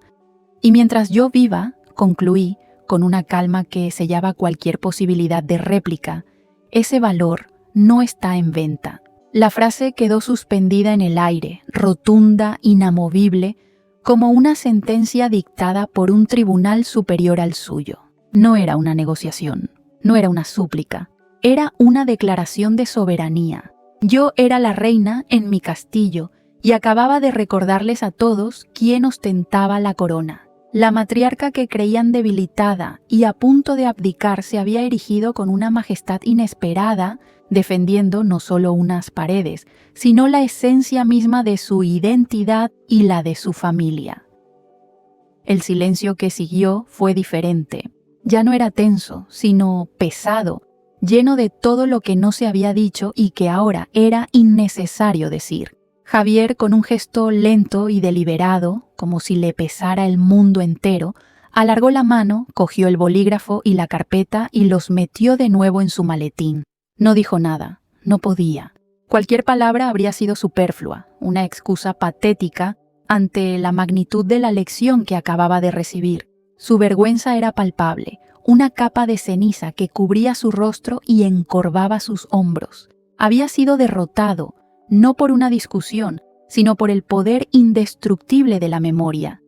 Y mientras yo viva, concluí, con una calma que sellaba cualquier posibilidad de réplica, ese valor no está en venta. La frase quedó suspendida en el aire, rotunda, inamovible, como una sentencia dictada por un tribunal superior al suyo. No era una negociación, no era una súplica, era una declaración de soberanía. Yo era la reina en mi castillo y acababa de recordarles a todos quién ostentaba la corona. La matriarca que creían debilitada y a punto de abdicar se había erigido con una majestad inesperada, defendiendo no solo unas paredes, sino la esencia misma de su identidad y la de su familia. El silencio que siguió fue diferente. Ya no era tenso, sino pesado, lleno de todo lo que no se había dicho y que ahora era innecesario decir. Javier, con un gesto lento y deliberado, como si le pesara el mundo entero, alargó la mano, cogió el bolígrafo y la carpeta y los metió de nuevo en su maletín. No dijo nada, no podía. Cualquier palabra habría sido superflua, una excusa patética ante la magnitud de la lección que acababa de recibir. Su vergüenza era palpable, una capa de ceniza que cubría su rostro y encorvaba sus hombros. Había sido derrotado, no por una discusión, sino por el poder indestructible de la memoria.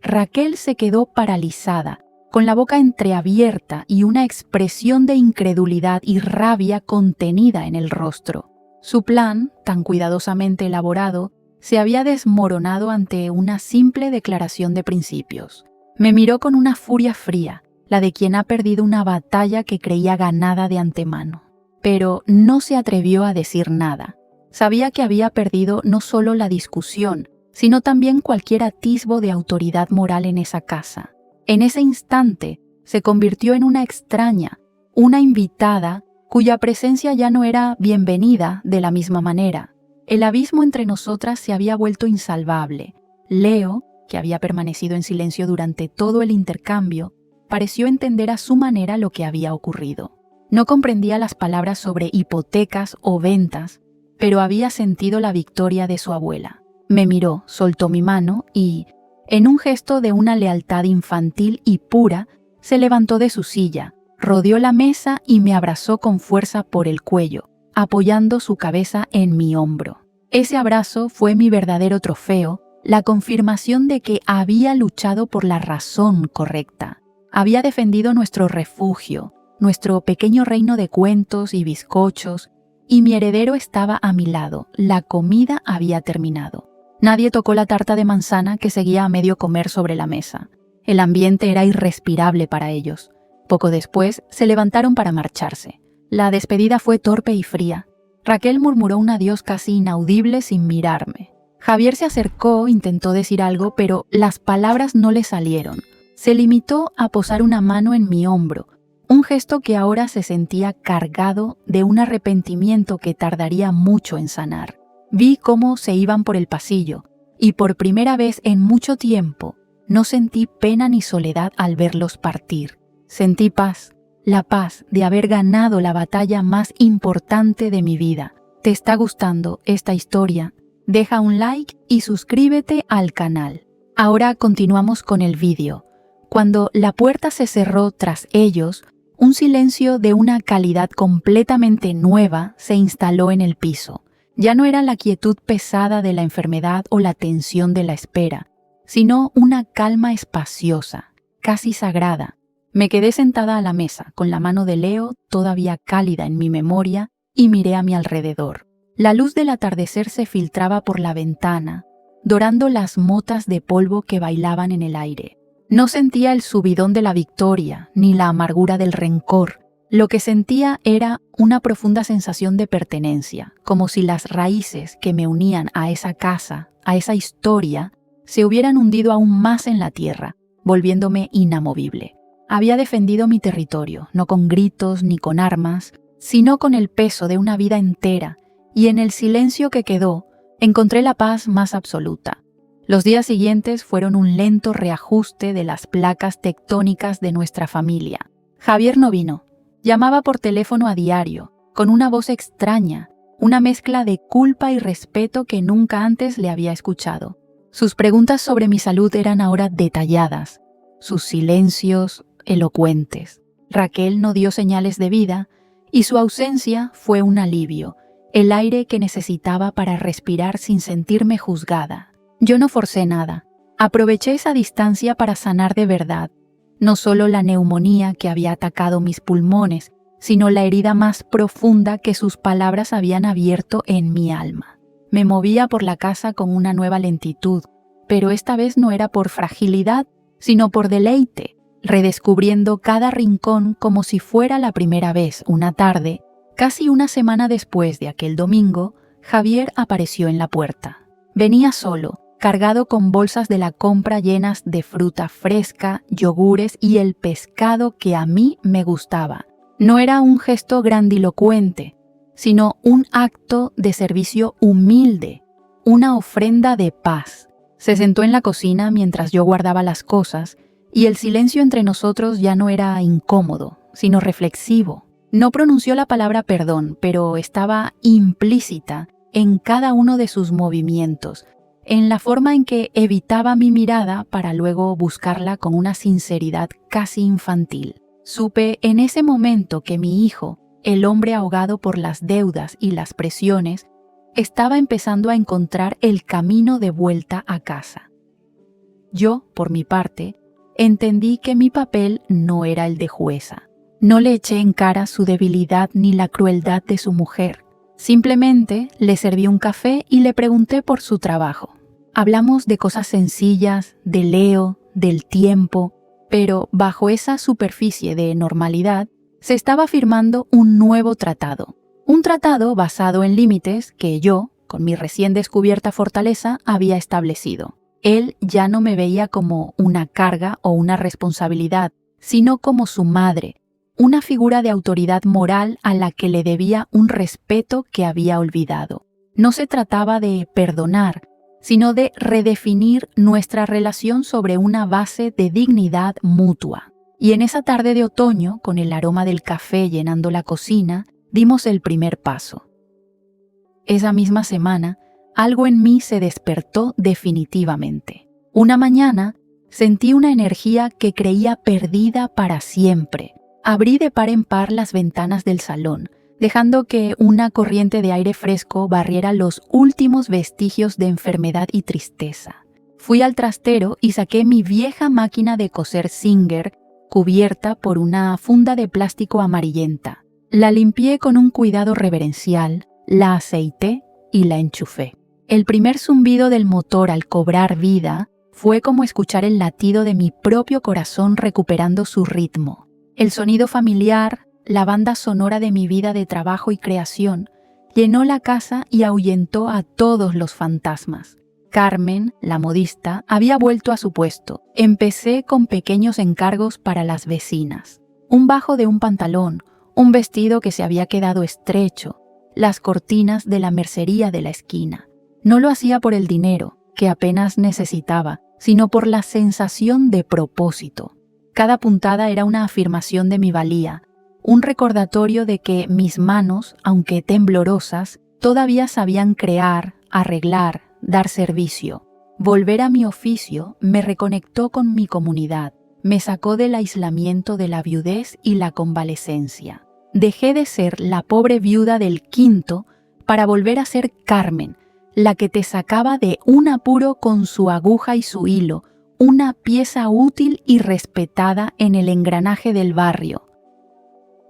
Raquel se quedó paralizada, con la boca entreabierta y una expresión de incredulidad y rabia contenida en el rostro. Su plan, tan cuidadosamente elaborado, se había desmoronado ante una simple declaración de principios. Me miró con una furia fría, la de quien ha perdido una batalla que creía ganada de antemano. Pero no se atrevió a decir nada. Sabía que había perdido no solo la discusión, sino también cualquier atisbo de autoridad moral en esa casa. En ese instante se convirtió en una extraña, una invitada cuya presencia ya no era bienvenida de la misma manera. El abismo entre nosotras se había vuelto insalvable. Leo, que había permanecido en silencio durante todo el intercambio, pareció entender a su manera lo que había ocurrido. No comprendía las palabras sobre hipotecas o ventas, pero había sentido la victoria de su abuela. Me miró, soltó mi mano y, en un gesto de una lealtad infantil y pura, se levantó de su silla, rodeó la mesa y me abrazó con fuerza por el cuello, apoyando su cabeza en mi hombro. Ese abrazo fue mi verdadero trofeo, la confirmación de que había luchado por la razón correcta. Había defendido nuestro refugio, nuestro pequeño reino de cuentos y bizcochos, y mi heredero estaba a mi lado. La comida había terminado. Nadie tocó la tarta de manzana que seguía a medio comer sobre la mesa. El ambiente era irrespirable para ellos. Poco después se levantaron para marcharse. La despedida fue torpe y fría. Raquel murmuró un adiós casi inaudible sin mirarme. Javier se acercó, intentó decir algo, pero las palabras no le salieron. Se limitó a posar una mano en mi hombro, un gesto que ahora se sentía cargado de un arrepentimiento que tardaría mucho en sanar. Vi cómo se iban por el pasillo, y por primera vez en mucho tiempo no sentí pena ni soledad al verlos partir. Sentí paz, la paz de haber ganado la batalla más importante de mi vida. ¿Te está gustando esta historia? Deja un like y suscríbete al canal. Ahora continuamos con el vídeo. Cuando la puerta se cerró tras ellos, un silencio de una calidad completamente nueva se instaló en el piso. Ya no era la quietud pesada de la enfermedad o la tensión de la espera, sino una calma espaciosa, casi sagrada. Me quedé sentada a la mesa, con la mano de Leo todavía cálida en mi memoria, y miré a mi alrededor. La luz del atardecer se filtraba por la ventana, dorando las motas de polvo que bailaban en el aire. No sentía el subidón de la victoria, ni la amargura del rencor. Lo que sentía era una profunda sensación de pertenencia, como si las raíces que me unían a esa casa, a esa historia, se hubieran hundido aún más en la tierra, volviéndome inamovible. Había defendido mi territorio, no con gritos ni con armas, sino con el peso de una vida entera, y en el silencio que quedó, encontré la paz más absoluta. Los días siguientes fueron un lento reajuste de las placas tectónicas de nuestra familia. Javier no vino. Llamaba por teléfono a diario, con una voz extraña, una mezcla de culpa y respeto que nunca antes le había escuchado. Sus preguntas sobre mi salud eran ahora detalladas, sus silencios elocuentes. Raquel no dio señales de vida y su ausencia fue un alivio, el aire que necesitaba para respirar sin sentirme juzgada. Yo no forcé nada. Aproveché esa distancia para sanar de verdad, no solo la neumonía que había atacado mis pulmones, sino la herida más profunda que sus palabras habían abierto en mi alma. Me movía por la casa con una nueva lentitud, pero esta vez no era por fragilidad, sino por deleite, redescubriendo cada rincón como si fuera la primera vez. Una tarde, casi una semana después de aquel domingo, Javier apareció en la puerta. Venía solo, cargado con bolsas de la compra llenas de fruta fresca, yogures y el pescado que a mí me gustaba. No era un gesto grandilocuente, sino un acto de servicio humilde, una ofrenda de paz. Se sentó en la cocina mientras yo guardaba las cosas, y el silencio entre nosotros ya no era incómodo, sino reflexivo. No pronunció la palabra perdón, pero estaba implícita en cada uno de sus movimientos, en la forma en que evitaba mi mirada para luego buscarla con una sinceridad casi infantil. Supe en ese momento que mi hijo, el hombre ahogado por las deudas y las presiones, estaba empezando a encontrar el camino de vuelta a casa. Yo, por mi parte, entendí que mi papel no era el de jueza. No le eché en cara su debilidad ni la crueldad de su mujer. Simplemente le serví un café y le pregunté por su trabajo. Hablamos de cosas sencillas, de Leo, del tiempo, pero bajo esa superficie de normalidad se estaba firmando un nuevo tratado. Un tratado basado en límites que yo, con mi recién descubierta fortaleza, había establecido. Él ya no me veía como una carga o una responsabilidad, sino como su madre, una figura de autoridad moral a la que le debía un respeto que había olvidado. No se trataba de perdonar, sino de redefinir nuestra relación sobre una base de dignidad mutua. Y en esa tarde de otoño, con el aroma del café llenando la cocina, dimos el primer paso. Esa misma semana, algo en mí se despertó definitivamente. Una mañana, sentí una energía que creía perdida para siempre. Abrí de par en par las ventanas del salón, dejando que una corriente de aire fresco barriera los últimos vestigios de enfermedad y tristeza. Fui al trastero y saqué mi vieja máquina de coser Singer, cubierta por una funda de plástico amarillenta. La limpié con un cuidado reverencial, la aceité y la enchufé. El primer zumbido del motor al cobrar vida fue como escuchar el latido de mi propio corazón recuperando su ritmo. El sonido familiar, la banda sonora de mi vida de trabajo y creación, llenó la casa y ahuyentó a todos los fantasmas. Carmen, la modista, había vuelto a su puesto. Empecé con pequeños encargos para las vecinas. Un bajo de un pantalón, un vestido que se había quedado estrecho, las cortinas de la mercería de la esquina. No lo hacía por el dinero, que apenas necesitaba, sino por la sensación de propósito. Cada puntada era una afirmación de mi valía, un recordatorio de que mis manos, aunque temblorosas, todavía sabían crear, arreglar, dar servicio. Volver a mi oficio me reconectó con mi comunidad, me sacó del aislamiento de la viudez y la convalecencia. Dejé de ser la pobre viuda del quinto para volver a ser Carmen, la que te sacaba de un apuro con su aguja y su hilo, una pieza útil y respetada en el engranaje del barrio.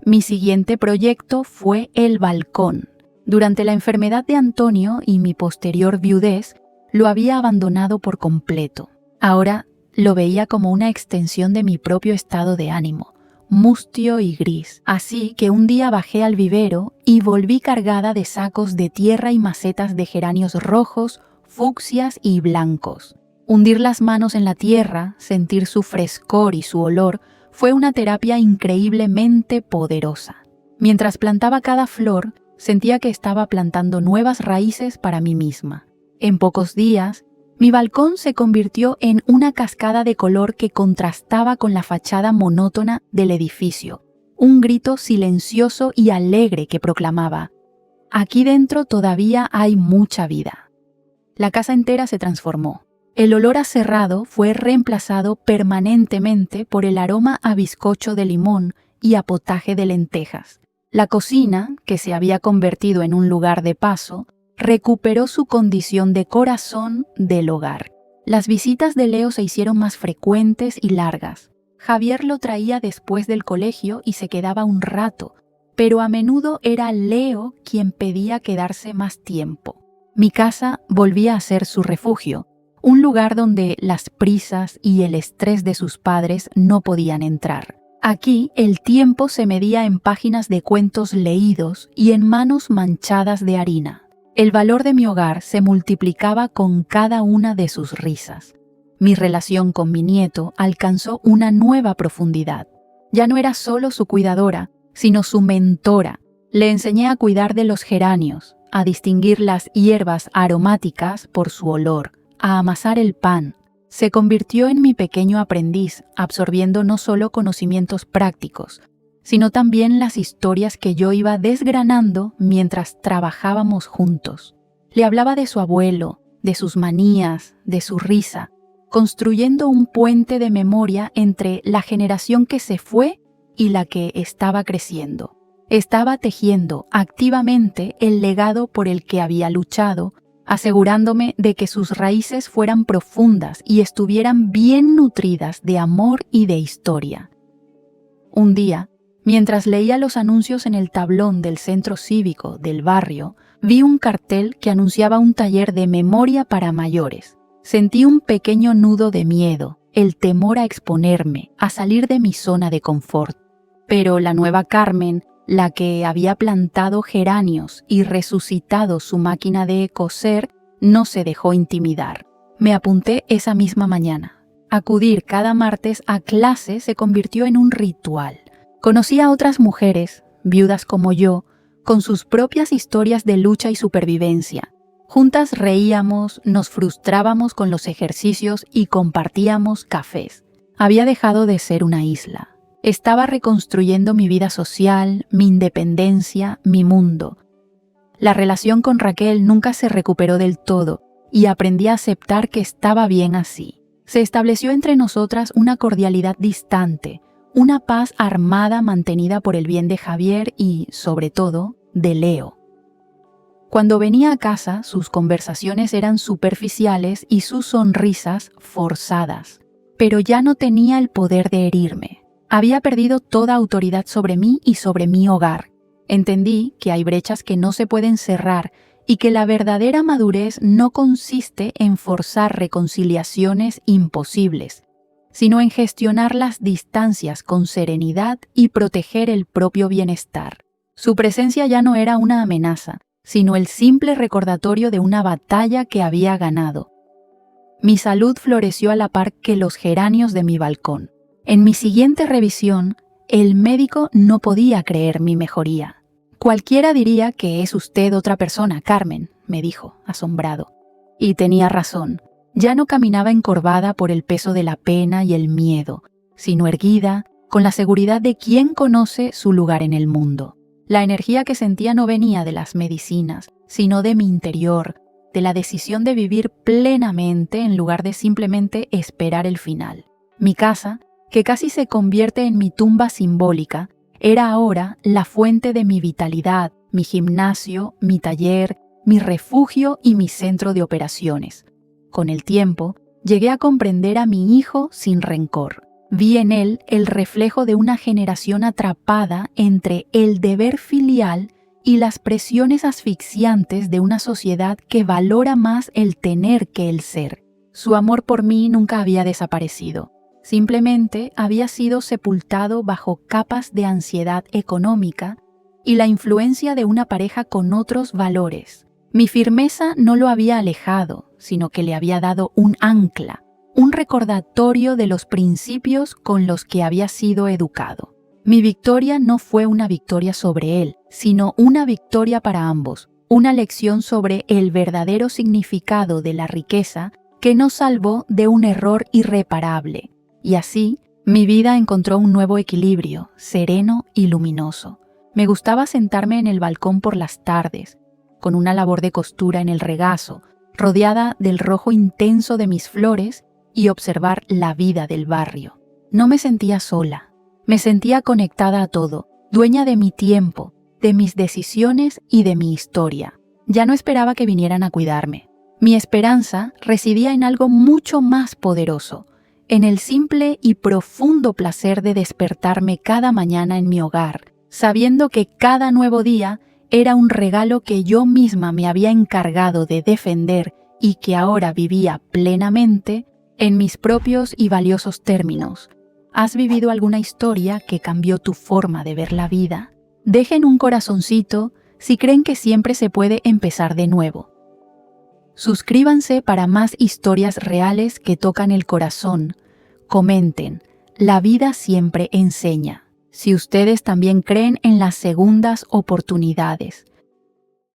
Mi siguiente proyecto fue el balcón. Durante la enfermedad de Antonio y mi posterior viudez, lo había abandonado por completo. Ahora lo veía como una extensión de mi propio estado de ánimo, mustio y gris. Así que un día bajé al vivero y volví cargada de sacos de tierra y macetas de geranios rojos, fucsias y blancos. Hundir las manos en la tierra, sentir su frescor y su olor, fue una terapia increíblemente poderosa. Mientras plantaba cada flor, sentía que estaba plantando nuevas raíces para mí misma. En pocos días, mi balcón se convirtió en una cascada de color que contrastaba con la fachada monótona del edificio, un grito silencioso y alegre que proclamaba: «Aquí dentro todavía hay mucha vida». La casa entera se transformó. El olor a cerrado fue reemplazado permanentemente por el aroma a bizcocho de limón y a potaje de lentejas. La cocina, que se había convertido en un lugar de paso, recuperó su condición de corazón del hogar. Las visitas de Leo se hicieron más frecuentes y largas. Javier lo traía después del colegio y se quedaba un rato, pero a menudo era Leo quien pedía quedarse más tiempo. Mi casa volvía a ser su refugio, un lugar donde las prisas y el estrés de sus padres no podían entrar. Aquí el tiempo se medía en páginas de cuentos leídos y en manos manchadas de harina. El valor de mi hogar se multiplicaba con cada una de sus risas. Mi relación con mi nieto alcanzó una nueva profundidad. Ya no era solo su cuidadora, sino su mentora. Le enseñé a cuidar de los geranios, a distinguir las hierbas aromáticas por su olor, a amasar el pan. Se convirtió en mi pequeño aprendiz, absorbiendo no solo conocimientos prácticos, sino también las historias que yo iba desgranando mientras trabajábamos juntos. Le hablaba de su abuelo, de sus manías, de su risa, construyendo un puente de memoria entre la generación que se fue y la que estaba creciendo. Estaba tejiendo activamente el legado por el que había luchado, asegurándome de que sus raíces fueran profundas y estuvieran bien nutridas de amor y de historia. Un día, mientras leía los anuncios en el tablón del centro cívico del barrio, vi un cartel que anunciaba un taller de memoria para mayores. Sentí un pequeño nudo de miedo, el temor a exponerme, a salir de mi zona de confort. Pero la nueva Carmen, la que había plantado geranios y resucitado su máquina de coser, no se dejó intimidar. Me apunté esa misma mañana. Acudir cada martes a clase se convirtió en un ritual. Conocí a otras mujeres, viudas como yo, con sus propias historias de lucha y supervivencia. Juntas reíamos, nos frustrábamos con los ejercicios y compartíamos cafés. Había dejado de ser una isla. Estaba reconstruyendo mi vida social, mi independencia, mi mundo. La relación con Raquel nunca se recuperó del todo y aprendí a aceptar que estaba bien así. Se estableció entre nosotras una cordialidad distante, una paz armada mantenida por el bien de Javier y, sobre todo, de Leo. Cuando venía a casa, sus conversaciones eran superficiales y sus sonrisas forzadas, pero ya no tenía el poder de herirme. Había perdido toda autoridad sobre mí y sobre mi hogar. Entendí que hay brechas que no se pueden cerrar y que la verdadera madurez no consiste en forzar reconciliaciones imposibles, sino en gestionar las distancias con serenidad y proteger el propio bienestar. Su presencia ya no era una amenaza, sino el simple recordatorio de una batalla que había ganado. Mi salud floreció a la par que los geranios de mi balcón. En mi siguiente revisión, el médico no podía creer mi mejoría. «Cualquiera diría que es usted otra persona, Carmen», me dijo, asombrado. Y tenía razón. Ya no caminaba encorvada por el peso de la pena y el miedo, sino erguida, con la seguridad de quien conoce su lugar en el mundo. La energía que sentía no venía de las medicinas, sino de mi interior, de la decisión de vivir plenamente en lugar de simplemente esperar el final. Mi casa, que casi se convierte en mi tumba simbólica, era ahora la fuente de mi vitalidad, mi gimnasio, mi taller, mi refugio y mi centro de operaciones. Con el tiempo, llegué a comprender a mi hijo sin rencor. Vi en él el reflejo de una generación atrapada entre el deber filial y las presiones asfixiantes de una sociedad que valora más el tener que el ser. Su amor por mí nunca había desaparecido. Simplemente había sido sepultado bajo capas de ansiedad económica y la influencia de una pareja con otros valores. Mi firmeza no lo había alejado, sino que le había dado un ancla, un recordatorio de los principios con los que había sido educado. Mi victoria no fue una victoria sobre él, sino una victoria para ambos, una lección sobre el verdadero significado de la riqueza que nos salvó de un error irreparable. Y así, mi vida encontró un nuevo equilibrio, sereno y luminoso. Me gustaba sentarme en el balcón por las tardes, con una labor de costura en el regazo, rodeada del rojo intenso de mis flores y observar la vida del barrio. No me sentía sola, me sentía conectada a todo, dueña de mi tiempo, de mis decisiones y de mi historia. Ya no esperaba que vinieran a cuidarme. Mi esperanza residía en algo mucho más poderoso, en el simple y profundo placer de despertarme cada mañana en mi hogar, sabiendo que cada nuevo día era un regalo que yo misma me había encargado de defender y que ahora vivía plenamente en mis propios y valiosos términos. ¿Has vivido alguna historia que cambió tu forma de ver la vida? Dejen un corazoncito si creen que siempre se puede empezar de nuevo. Suscríbanse para más historias reales que tocan el corazón. Comenten, la vida siempre enseña. Si ustedes también creen en las segundas oportunidades,